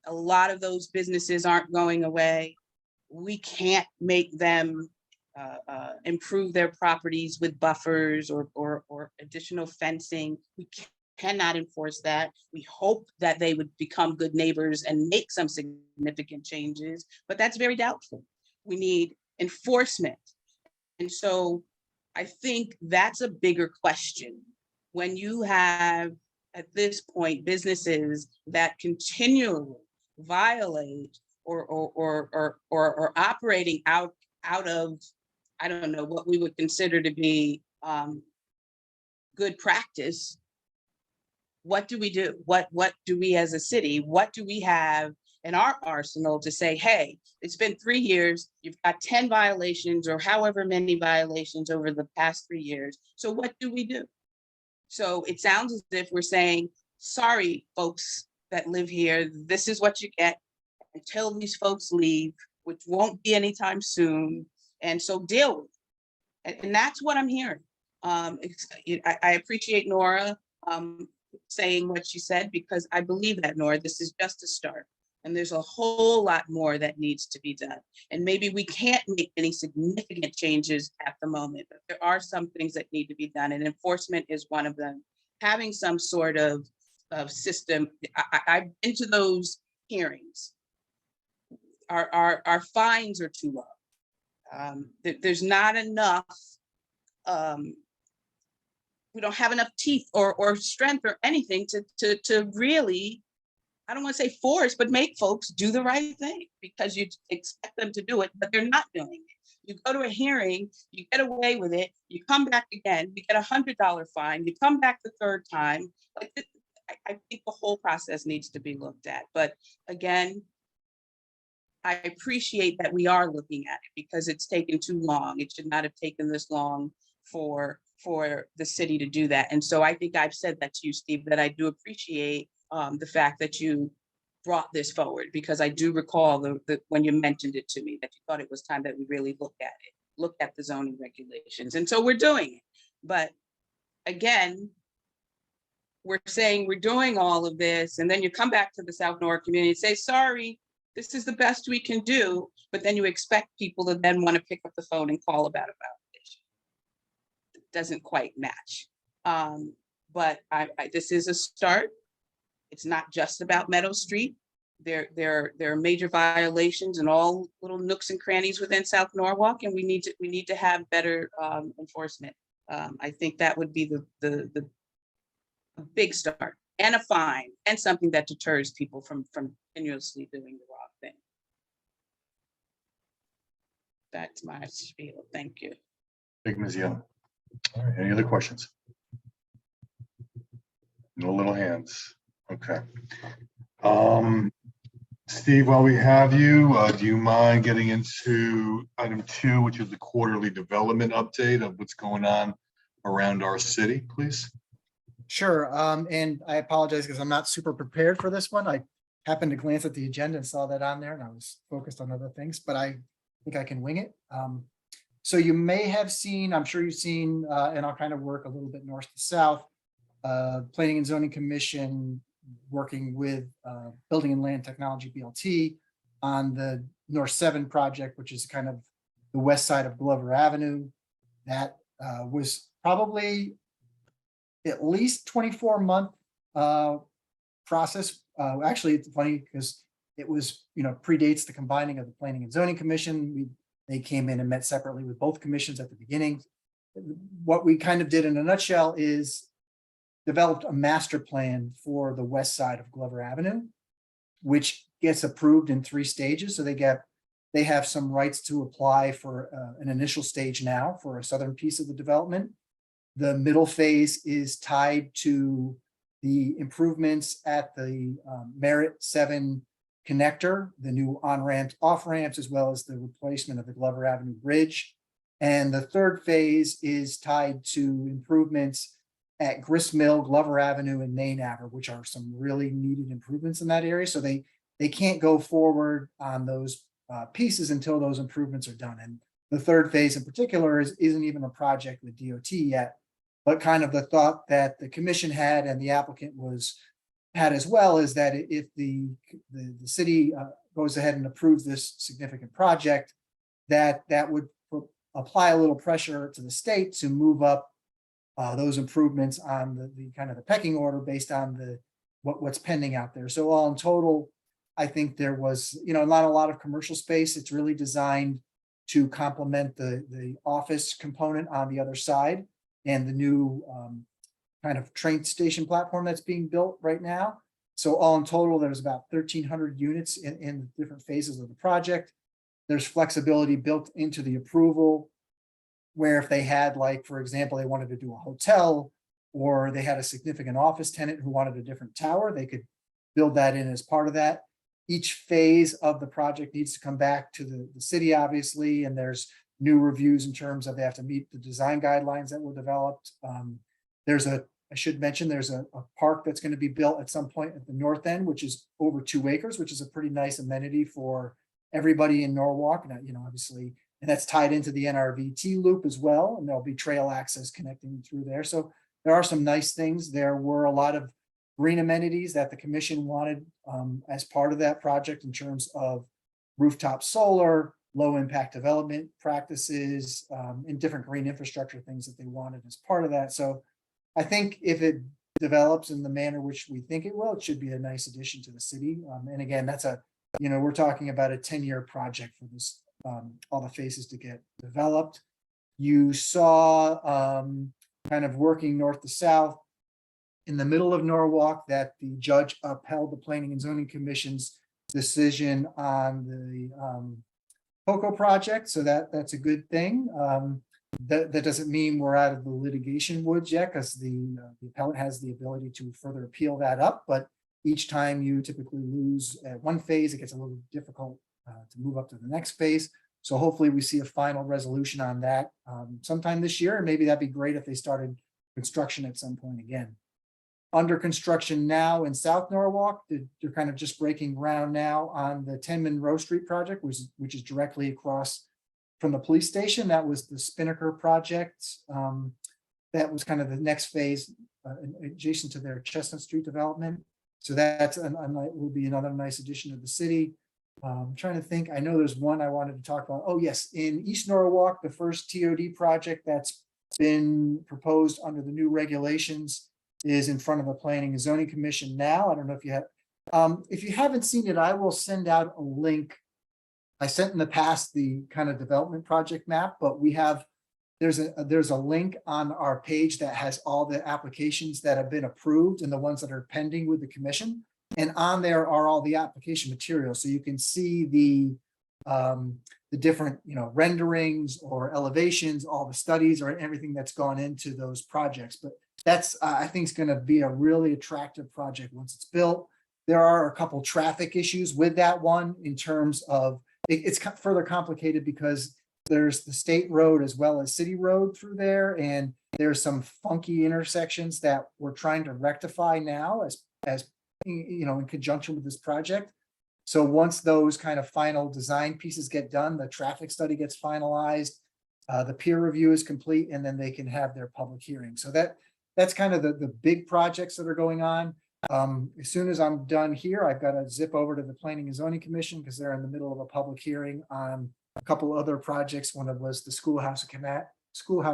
a lot of those businesses aren't going away. We can't make them improve their properties with buffers or additional fencing. We cannot enforce that. We hope that they would become good neighbors and make some significant changes, but that's very doubtful. We need enforcement. And so I think that's a bigger question. When you have, at this point, businesses that continually violate or operating out of, I don't know, what we would consider to be good practice, what do we do? What do we as a city, what do we have in our arsenal to say, hey, it's been 3 years, you've got 10 violations or however many violations over the past 3 years. So what do we do? So it sounds as if we're saying, sorry, folks that live here, this is what you get until these folks leave, which won't be anytime soon. And so deal with it. And that's what I'm hearing. I appreciate Nora saying what she said, because I believe that, Nora, this is just a start. And there's a whole lot more that needs to be done. And maybe we can't make any significant changes at the moment, but there are some things that need to be done. And enforcement is one of them. Having some sort of system. I've been to those hearings. Our fines are too low. There's not enough, we don't have enough teeth or strength or anything to really, I don't want to say force, but make folks do the right thing, because you expect them to do it, but they're not doing it. You go to a hearing, you get away with it, you come back again, you get $100 fine, you come back the third time. Like, I think the whole process needs to be looked at. But again, I appreciate that we are looking at it because it's taken too long. It should not have taken this long for the city to do that. And so I think I've said that to you, Steve, that I do appreciate the fact that you brought this forward, because I do recall when you mentioned it to me, that you thought it was time that we really look at it, look at the zoning regulations. And so we're doing it. But again, we're saying we're doing all of this, and then you come back to the South Norwood community and say, sorry, this is the best we can do, but then you expect people to then want to pick up the phone and call about a violation. It doesn't quite match. But this is a start. It's not just about Meadow Street. There are major violations in all little nooks and crannies within South Norwalk, and we need to have better enforcement. I think that would be the big start, and a fine, and something that deters people from continuously doing the wrong thing. That's my spiel. Thank you. Thank you, Ms. Young. All right, any other questions? No little hands. Okay. Steve, while we have you, do you mind getting into item 2, which is the quarterly development update of what's going on around our city, please? Sure. And I apologize because I'm not super prepared for this one. I happened to glance at the agenda and saw that on there, and I was focused on other things, but I think I can wing it. So you may have seen, I'm sure you've seen, and I'll kind of work a little bit north to south, Planning and Zoning Commission working with Building and Land Technology BLT on the North 7 project, which is kind of the west side of Glover Avenue. That was probably at least 24-month process. Actually, it's funny because it was, predates the combining of the Planning and Zoning Commission. They came in and met separately with both commissions at the beginning. What we kind of did in a nutshell is developed a master plan for the west side of Glover Avenue, which gets approved in 3 stages. So they have some rights to apply for an initial stage now for a southern piece of the development. The middle phase is tied to the improvements at the Merit 7 connector, the new on-ramps, off-ramps, as well as the replacement of the Glover Avenue Bridge. And the third phase is tied to improvements at Grist Mill, Glover Avenue, and Main Avenue, which are some really needed improvements in that area. So they can't go forward on those pieces until those improvements are done. And the third phase in particular isn't even a project with DOT yet, but kind of the thought that the commission had and the applicant had as well is that if the city goes ahead and approves this significant project, that would apply a little pressure to the state to move up those improvements on the kind of the pecking order based on what's pending out there. So all in total, I think there was, not a lot of commercial space. It's really designed to complement the office component on the other side and the new kind of train station platform that's being built right now. So all in total, there's about 1,300 units in the different phases of the project. There's flexibility built into the approval where if they had, like, for example, they wanted to do a hotel or they had a significant office tenant who wanted a different tower, they could build that in as part of that. Each phase of the project needs to come back to the city, obviously, and there's new reviews in terms of they have to meet the design guidelines that were developed. I should mention, there's a park that's going to be built at some point at the north end, which is over 2 acres, which is a pretty nice amenity for everybody in Norwalk. And, obviously, and that's tied into the NRVT loop as well. And there'll be trail access connecting through there. So there are some nice things. There were a lot of green amenities that the commission wanted as part of that project in terms of rooftop solar, low impact development practices, and different green infrastructure things that they wanted as part of that. So I think if it develops in the manner which we think it will, it should be a nice addition to the city. And again, that's we're talking about a 10-year project for this, all the phases to get developed. You saw kind of working north to south in the middle of Norwalk that the judge upheld the Planning and Zoning Commission's decision on POCO project, so that's a good thing. That doesn't mean we're out of the litigation woods yet, because the appellant has the ability to further appeal that up, but each time you typically lose at one phase, it gets a little difficult to move up to the next phase. So hopefully we see a final resolution on that sometime this year, and maybe that'd be great if they started construction at some point again. Under construction now in South Norwalk, they're kind of just breaking ground now on the 10 Monroe Street project, which is directly across from the police station. That was the Spinnaker project. That was kind of the next phase adjacent to their Chestnut Street development. So that's will be another nice addition to the city. I'm trying to think, I know there's one I wanted to talk about. Oh yes, in East Norwalk, the first TOD project that's been proposed under the new regulations is in front of the Planning and Zoning Commission now. I don't know if you have, if you haven't seen it, I will send out a link. I sent in the past the kind of development project map, but we have, there's a link on our page that has all the applications that have been approved and the ones that are pending with the commission. And on there are all the application materials. So you can see the different, renderings or elevations, all the studies or everything that's gone into those projects. But that's, I think, is going to be a really attractive project once it's built. There are a couple traffic issues with that one in terms of, it's further complicated because there's the state road as well as city road through there. And there's some funky intersections that we're trying to rectify now as in conjunction with this project. So once those kind of final design pieces get done, the traffic study gets finalized, the peer review is complete, and then they can have their public hearing. So that's kind of the big projects that are going on. As soon as I'm done here, I've got to zip over to the Planning and Zoning Commission because they're in the middle of a public hearing on a couple other projects. One of was the Schoolhouse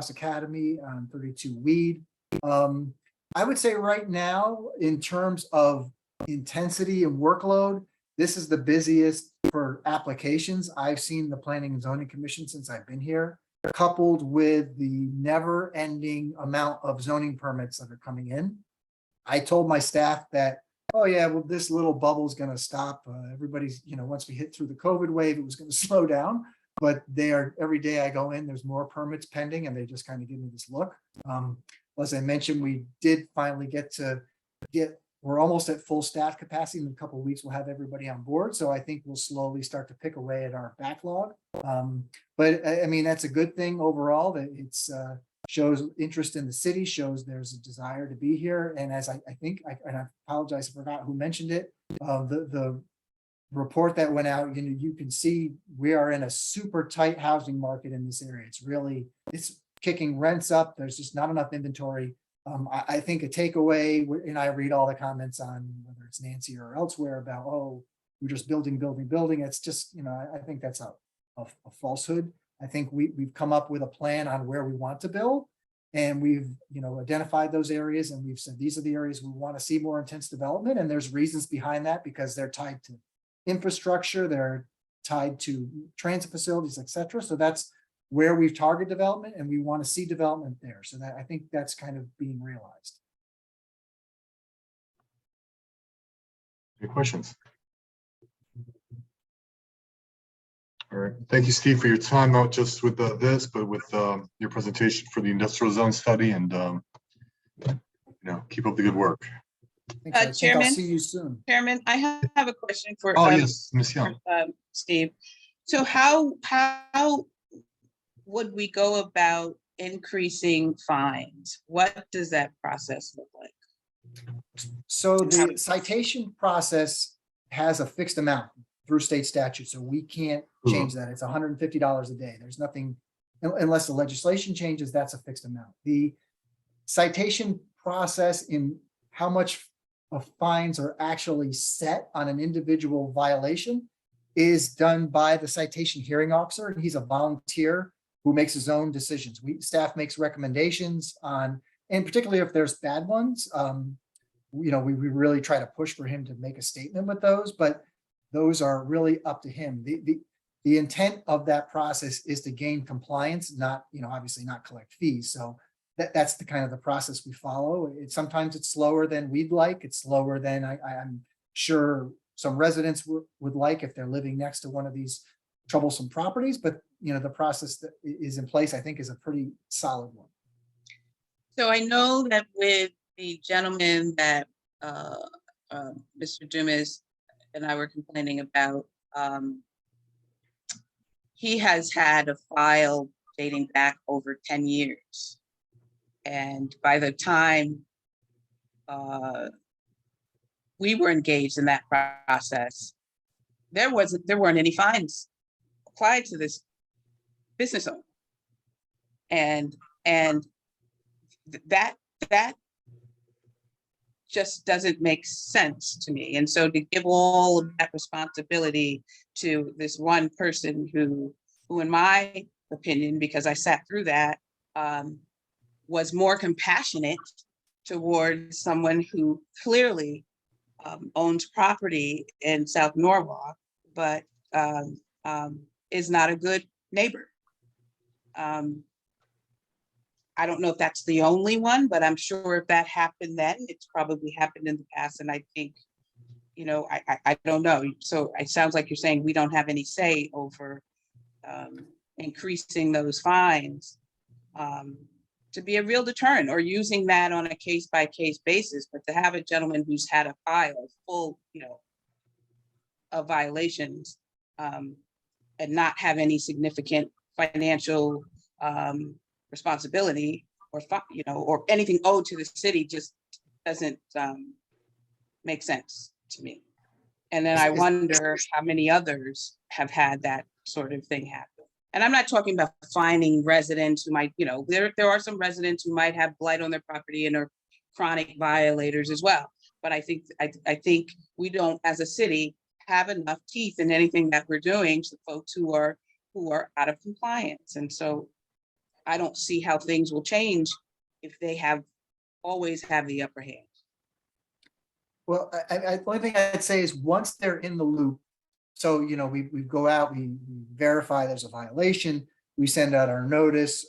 Academy on 32 Weed. I would say right now, in terms of intensity and workload, this is the busiest for applications I've seen the Planning and Zoning Commission since I've been here, coupled with the never-ending amount of zoning permits that are coming in. I told my staff that, oh yeah, well, this little bubble is going to stop. Everybody's, once we hit through the COVID wave, it was going to slow down. But every day I go in, there's more permits pending, and they just kind of give me this look. As I mentioned, we did finally we're almost at full staff capacity. In a couple of weeks, we'll have everybody on board. So I think we'll slowly start to pick away at our backlog. But I mean, that's a good thing overall, that it's shows interest in the city, shows there's a desire to be here. And as I think, and I apologize, I forgot who mentioned it, the report that went out, you can see we are in a super tight housing market in this area. It's kicking rents up. There's just not enough inventory. I think a takeaway, and I read all the comments on whether it's Nancy or elsewhere about, oh, we're just building. It's just, I think that's a falsehood. I think we've come up with a plan on where we want to build, and we've, identified those areas, and we've said, these are the areas we want to see more intense development. And there's reasons behind that, because they're tied to infrastructure, they're tied to transit facilities, et cetera. So that's where we've targeted development, and we want to see development there. So that, I think that's kind of being realized. Any questions? All right. Thank you, Steve, for your time, not just with this, but with your presentation for the industrial zone study, and keep up the good work. I think Chairman? I'll see you soon. Chairman, I have a question for Oh, yes, Ms. Young. Steve. So how would we go about increasing fines? What does that process look like? So the citation process has a fixed amount through state statute, so we can't change that. It's $150 a day. There's nothing, unless the legislation changes, that's a fixed amount. The citation process in how much of fines are actually set on an individual violation is done by the citation hearing officer, and he's a volunteer who makes his own decisions. Staff makes recommendations on, and particularly if there's bad ones, we really try to push for him to make a statement with those, but those are really up to him. The intent of that process is to gain compliance, not, obviously not collect fees. So that's the kind of the process we follow. Sometimes it's slower than we'd like. It's slower than I'm sure some residents would like if they're living next to one of these troublesome properties, but the process that is in place, I think, is a pretty solid one. So I know that with the gentleman that Mr. Dumas and I were complaining about, he has had a file dating back over 10 years. And by the time we were engaged in that process, there weren't any fines applied to this business owner. And that just doesn't make sense to me. And so to give all of that responsibility to this one person who in my opinion, because I sat through that, was more compassionate towards someone who clearly owns property in South Norwalk, but is not a good neighbor. I don't know if that's the only one, but I'm sure if that happened then, it's probably happened in the past. And I think, I don't know. So it sounds like you're saying we don't have any say over increasing those fines to be a real deterrent, or using that on a case-by-case basis. But to have a gentleman who's had a file full, of violations and not have any significant financial responsibility or anything owed to the city just doesn't make sense to me. And then I wonder how many others have had that sort of thing happen. And I'm not talking about fining residents who might, there are some residents who might have blight on their property and are chronic violators as well. But I think we don't, as a city, have enough teeth in anything that we're doing to folks who are out of compliance. And so I don't see how things will change if they always have the upper hand. Well, the only thing I'd say is once they're in the loop, so, we go out, we verify there's a violation, we send out our notice,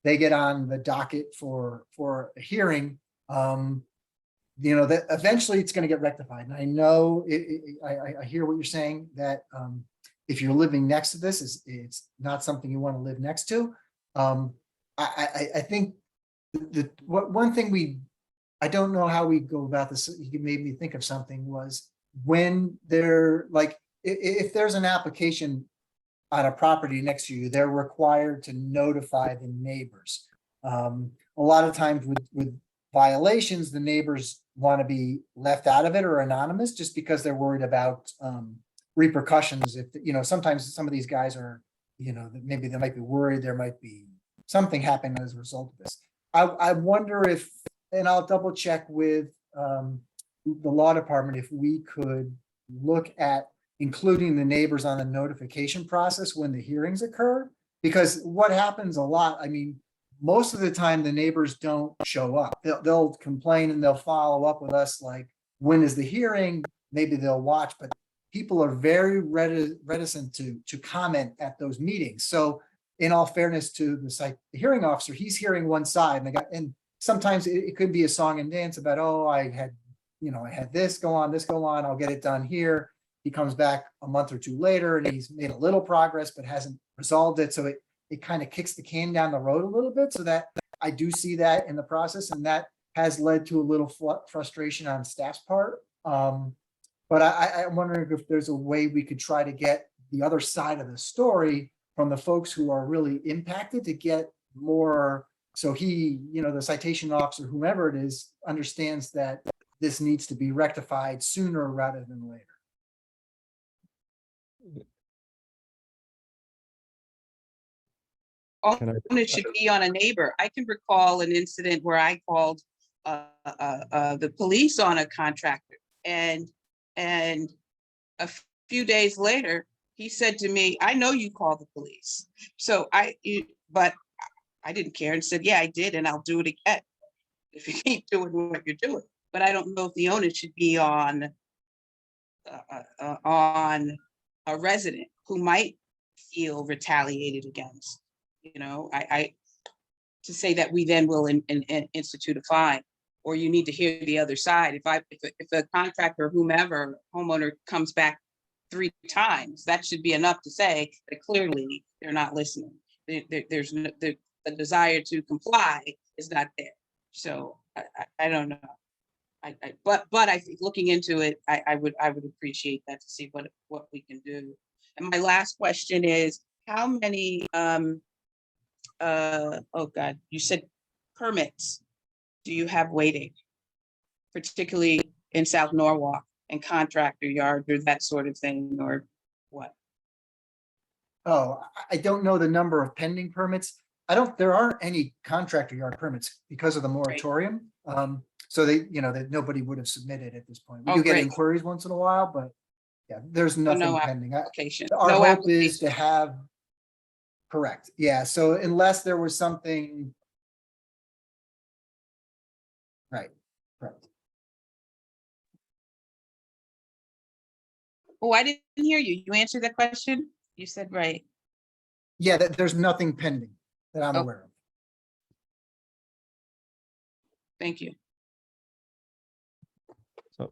they get on the docket for a hearing, that eventually it's going to get rectified. And I know, I hear what you're saying, that if you're living next to this, it's not something you want to live next to. I think one thing I don't know how we go about this. You made me think of something, was when they're like, if there's an application on a property next to you, they're required to notify the neighbors. A lot of times with violations, the neighbors want to be left out of it or anonymous just because they're worried about repercussions. If, sometimes some of these guys are, maybe they might be worried there might be something happening as a result of this. I wonder if, and I'll double check with the law department, if we could look at including the neighbors on the notification process when the hearings occur, because what happens a lot, most of the time the neighbors don't show up. They'll complain and they'll follow up with us like, when is the hearing? Maybe they'll watch, but people are very reticent to comment at those meetings. So in all fairness to the hearing officer, he's hearing one side, and sometimes it could be a song and dance about, oh, I had this go on, I'll get it done here. He comes back a month or two later and he's made a little progress, but hasn't resolved it. So it kind of kicks the can down the road a little bit. So that I do see that in the process, and that has led to a little frustration on staff's part. But I'm wondering if there's a way we could try to get the other side of the story from the folks who are really impacted to get more. So he, the citation officer, whomever it is, understands that this needs to be rectified sooner rather than later. It should be on a neighbor. I can recall an incident where I called the police on a contractor, and a few days later, he said to me, "I know you called the police." So but I didn't care and said, "Yeah, I did, and I'll do it again if you keep doing what you're doing." But I don't know if the onus should be on a resident who might feel retaliated against. To say that we then will institute a fine, or you need to hear the other side. If a contractor, whomever, homeowner comes back 3 times. That should be enough to say that clearly they're not listening. There's the desire to comply is not there. So I don't know. But I think looking into it, I would appreciate that to see what we can do. And my last question is, how many oh God, you said permits do you have waiting, particularly in South Norwalk and contractor yard or that sort of thing, or what? Oh, I don't know the number of pending permits. There aren't any contractor yard permits because of the moratorium. So that nobody would have submitted at this point. We Oh, do get great. inquiries once in a while, but yeah, there's nothing no pending. application. Our No hope is to application. have, correct, yeah, so unless there was something. Right, correct. Oh, I didn't hear you. You answered that question? You said right. Yeah, there's nothing pending that I'm Oh. aware of. Thank you.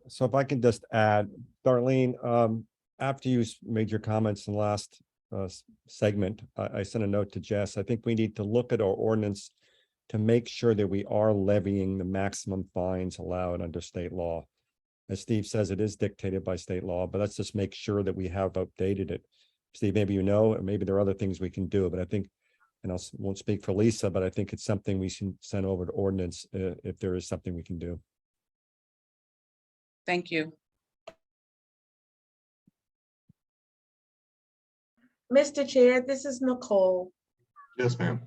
So if I can just add, Darlene, after you made your comments in the last segment, I sent a note to Jess. I think we need to look at our ordinance to make sure that we are levying the maximum fines allowed under state law. As Steve says, it is dictated by state law, but let's just make sure that we have updated it. Steve, maybe or maybe there are other things we can do, but I think, and I won't speak for Lisa, but I think it's something we should send over to ordinance if there is something we can do. Thank you. Mr. Chair, this is Nicole. Yes, ma'am.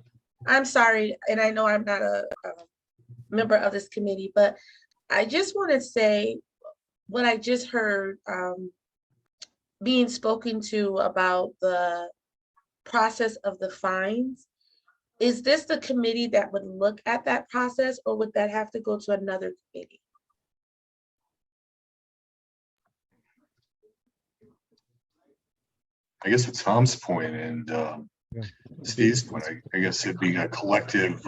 I'm sorry, and I know I'm not a member of this committee, but I just want to say what I just heard being spoken to about the process of the fines. Is this the committee that would look at that process, or would that have to go to another committee? I guess to Tom's point and Steve's point, I guess it'd be a collective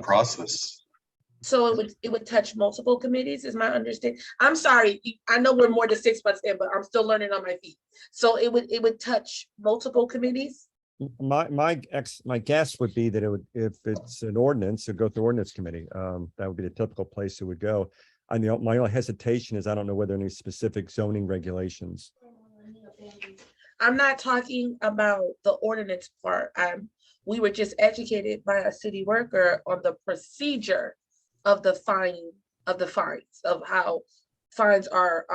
process. So it would touch multiple committees, is my understanding. I'm sorry, I know we're more than 6 months in, but I'm still learning on my feet. So it would touch multiple committees? My guess would be that it would, if it's an ordinance, it'd go through ordinance committee. That would be the typical place it would go. I know my only hesitation is I don't know whether any specific zoning regulations. I'm not talking about the ordinance part. We were just educated by a city worker on the procedure of the fines, of how fines are,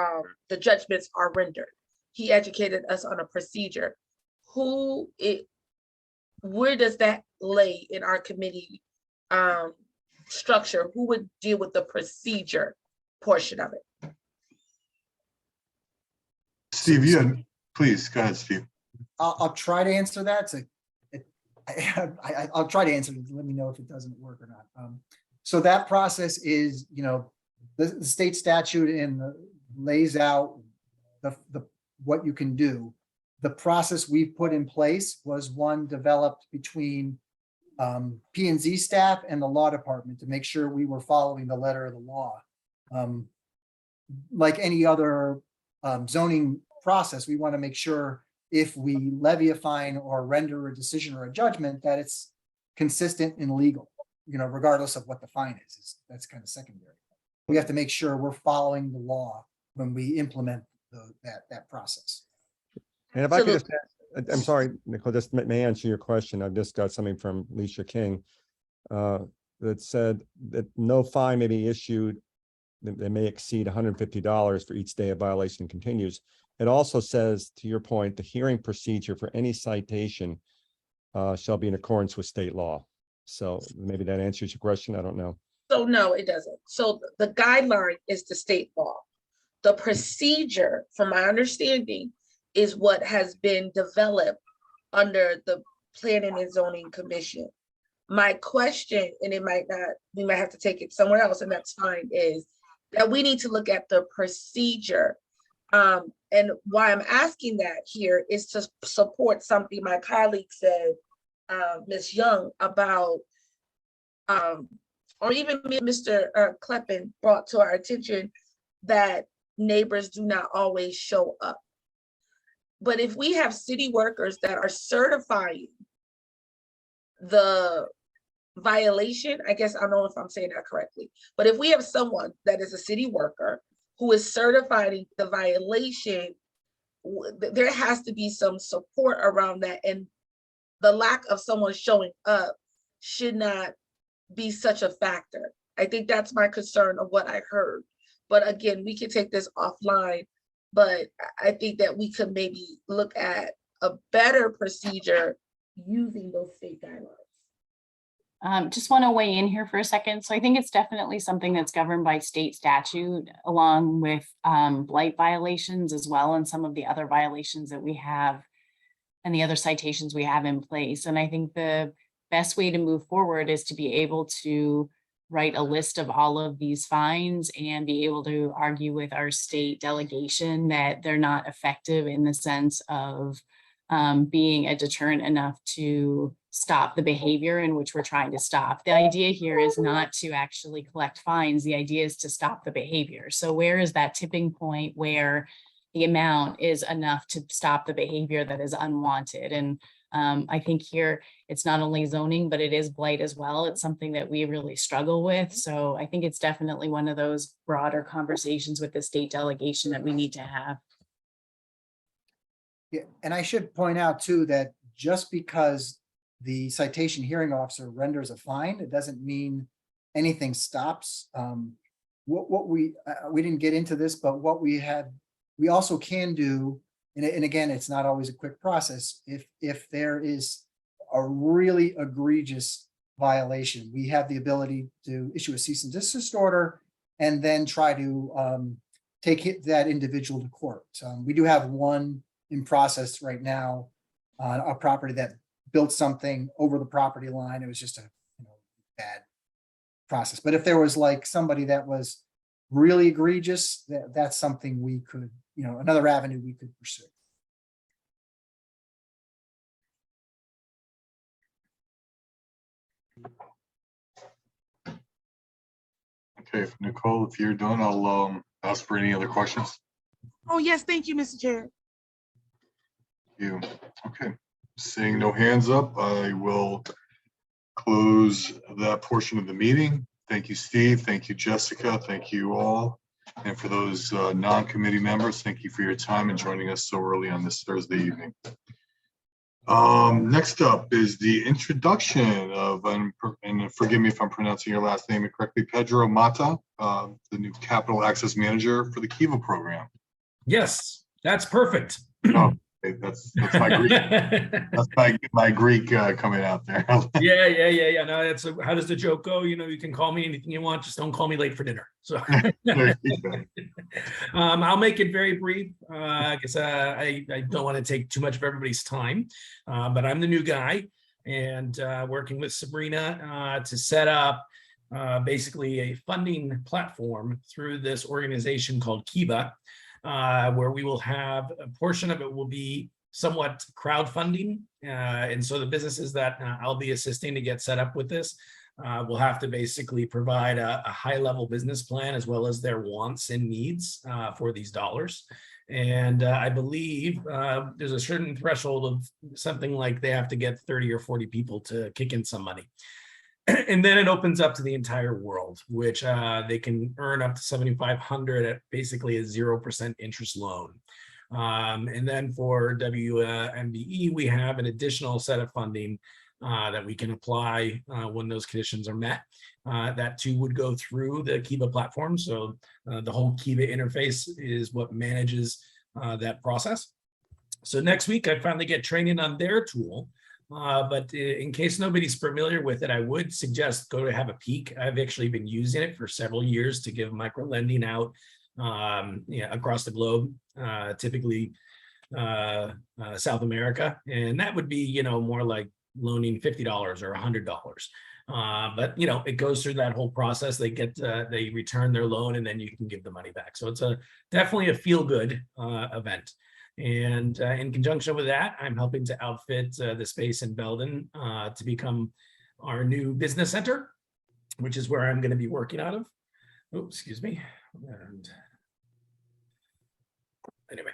the judgments are rendered. He educated us on a procedure. Where does that lay in our committee structure? Who would deal with the procedure portion of it? Steve, please go ahead, Steve. I'll try to answer that. I'll try to answer it. Let me know if it doesn't work or not. So that process is, the state statute and lays out what you can do. The process we've put in place was one developed between P&Z staff and the law department to make sure we were following the letter of the law. Like any other zoning process, we want to make sure if we levy a fine or render a decision or a judgment that it's consistent and legal, regardless of what the fine is. That's kind of secondary. We have to make sure we're following the law when we implement that process. And if I could just, I'm sorry, Nicole, this may answer your question. I've just got something from Alicia King that said that no fine may be issued that may exceed $150 for each day a violation continues. It also says, to your point, the hearing procedure for any citation shall be in accordance with state law. So maybe that answers your question. I don't know. So no, it doesn't. So the guideline is the state law. The procedure, from my understanding, is what has been developed under the Planning and Zoning Commission. My question, and we might have to take it somewhere else, and that's fine, is that we need to look at the procedure. And why I'm asking that here is to support something my colleague said, Ms. Young, about, or even Mr. Kleppen brought to our attention, that neighbors do not always show up. But if we have city workers that are certifying the violation, I guess I don't know if I'm saying that correctly, but if we have someone that is a city worker who is certifying the violation, there has to be some support around that. And the lack of someone showing up should not be such a factor. I think that's my concern of what I heard. But again, we can take this offline, but I think that we could maybe look at a better procedure using those state guidelines. Just want to weigh in here for a second. So I think it's definitely something that's governed by state statute, along with blight violations as well, and some of the other violations that we have and the other citations we have in place. And I think the best way to move forward is to be able to write a list of all of these fines and be able to argue with our state delegation that they're not effective in the sense of being a deterrent enough to stop the behavior in which we're trying to stop. The idea here is not to actually collect fines. The idea is to stop the behavior. So where is that tipping point where the amount is enough to stop the behavior that is unwanted? And I think here it's not only zoning, but it is blight as well. It's something that we really struggle with. So I think it's definitely one of those broader conversations with the state delegation that we need to have. Yeah, and I should point out too, that just because the citation hearing officer renders a fine, it doesn't mean anything stops. What we didn't get into this, but what we also can do, and again, it's not always a quick process. If there is a really egregious violation, we have the ability to issue a cease and desist order and then try to take that individual to court. We do have one in process right now on a property that built something over the property line. It was just a bad process. But if there was like somebody that was really egregious, that's something we could, another avenue we could pursue. Okay, Nicole, if you're done, I'll ask for any other questions. Oh, yes, thank you, Mr. Chair. You, okay. Seeing no hands up, I will close that portion of the meeting. Thank you, Steve. Thank you, Jessica. Thank you all. And for those non-committee members, thank you for your time and joining us so early on this Thursday evening. Next up is the introduction of, and forgive me if I'm pronouncing your last name incorrectly, Pedro Mata, the new Capital Access Manager for the Kiva program. Yes, that's perfect. Oh, that's my Greek. That's my Greek coming out there. Yeah. No, that's how does the joke go? You can call me anything you want, just don't call me late for dinner. So I'll make it very brief. I guess I don't want to take too much of everybody's time, but I'm the new guy and working with Sabrina to set up basically a funding platform through this organization called Kiva. Where we will have a portion of it will be somewhat crowdfunding. And so the businesses that I'll be assisting to get set up with this will have to basically provide a high level business plan as well as their wants and needs for these dollars. And I believe there's a certain threshold of something like they have to get 30 or 40 people to kick in some money. And then it opens up to the entire world, which they can earn up to $7,500 at basically a 0% interest loan. And then for WMBE, we have an additional set of funding that we can apply when those conditions are met. That too would go through the Kiva platform. So the whole Kiva interface is what manages that process. So next week, I finally get training on their tool. But in case nobody's familiar with it, I would suggest go to have a peek. I've actually been using it for several years to give micro lending out across the globe, typically South America. And that would be, more like loaning $50 or $100. But, it goes through that whole process. They return their loan and then you can give the money back. So it's definitely a feel-good event. And in conjunction with that, I'm helping to outfit the space in Belden to become our new business center, which is where I'm going to be working out of. Oh, excuse me. And anyway.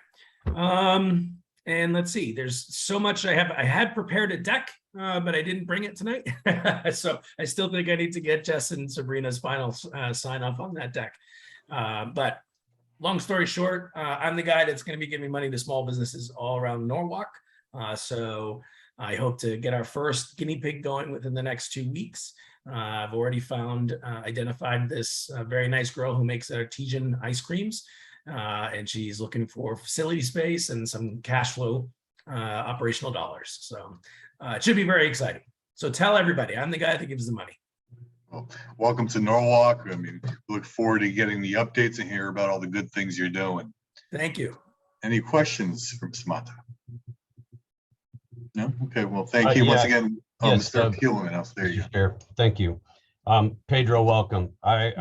And let's see, there's so much I had prepared a deck, but I didn't bring it tonight. So I still think I need to get Jess and Sabrina's final sign off on that deck. But long story short, I'm the guy that's going to be giving money to small businesses all around Norwalk. So I hope to get our first guinea pig going within the next 2 weeks. I've already identified this very nice girl who makes artesian ice creams. And she's looking for facility space and some cash flow operational dollars. So it should be very exciting. So tell everybody, I'm the guy that gives the money. Well, welcome to Norwalk. I mean, look forward to getting the updates and hear about all the good things you're doing. Thank you. Any questions from Samantha? No? Okay, well, thank you once yeah. again. Yes, Mr. Keelan, else there you Mr. go. Chair, thank you. Pedro, welcome. I'm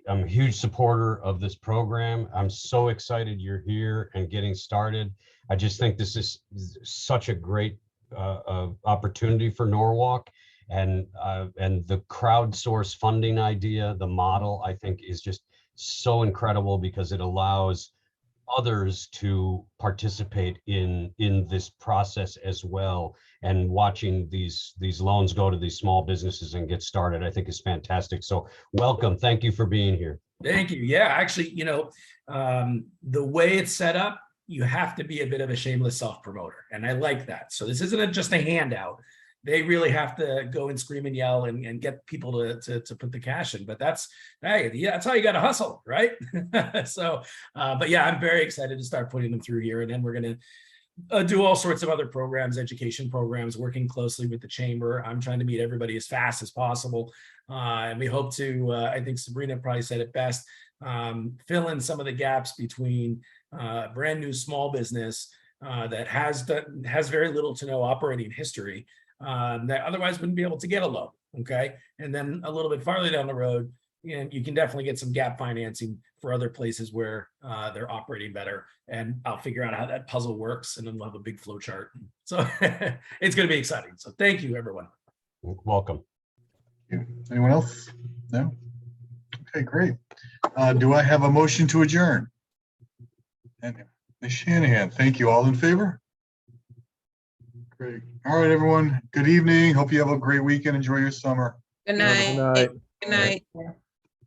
a huge supporter of this program. I'm so excited you're here and getting started. I just think this is such a great opportunity for Norwalk, and the crowdsource funding idea, the model, I think is just so incredible because it allows others to participate in this process as well. And watching these loans go to these small businesses and get started, I think is fantastic. So welcome. Thank you for being here. Thank you. Yeah, actually, the way it's set up, you have to be a bit of a shameless self-promoter. And I like that. So this isn't just a handout. They really have to go and scream and yell and get people to put the cash in. But that's how you got to hustle, right? So, but yeah, I'm very excited to start putting them through here. And then we're going to do all sorts of other programs, education programs, working closely with the chamber. I'm trying to meet everybody as fast as possible. And we hope to, I think Sabrina probably said it best, fill in some of the gaps between brand new small business that has very little to no operating history that otherwise wouldn't be able to get a loan. Okay. And then a little bit farther down the road, you can definitely get some gap financing for other places where they're operating better. And I'll figure out how that puzzle works, and then we'll have a big flow chart. So it's going to be exciting. So thank you, everyone. Welcome. Anyone else? No? Okay, great. Do I have a motion to adjourn? And Ms. Shanahan, thank you. All in favor? Great. All right, everyone. Good evening. Hope you have a great weekend. Enjoy your summer. Good night. Good night. Good night.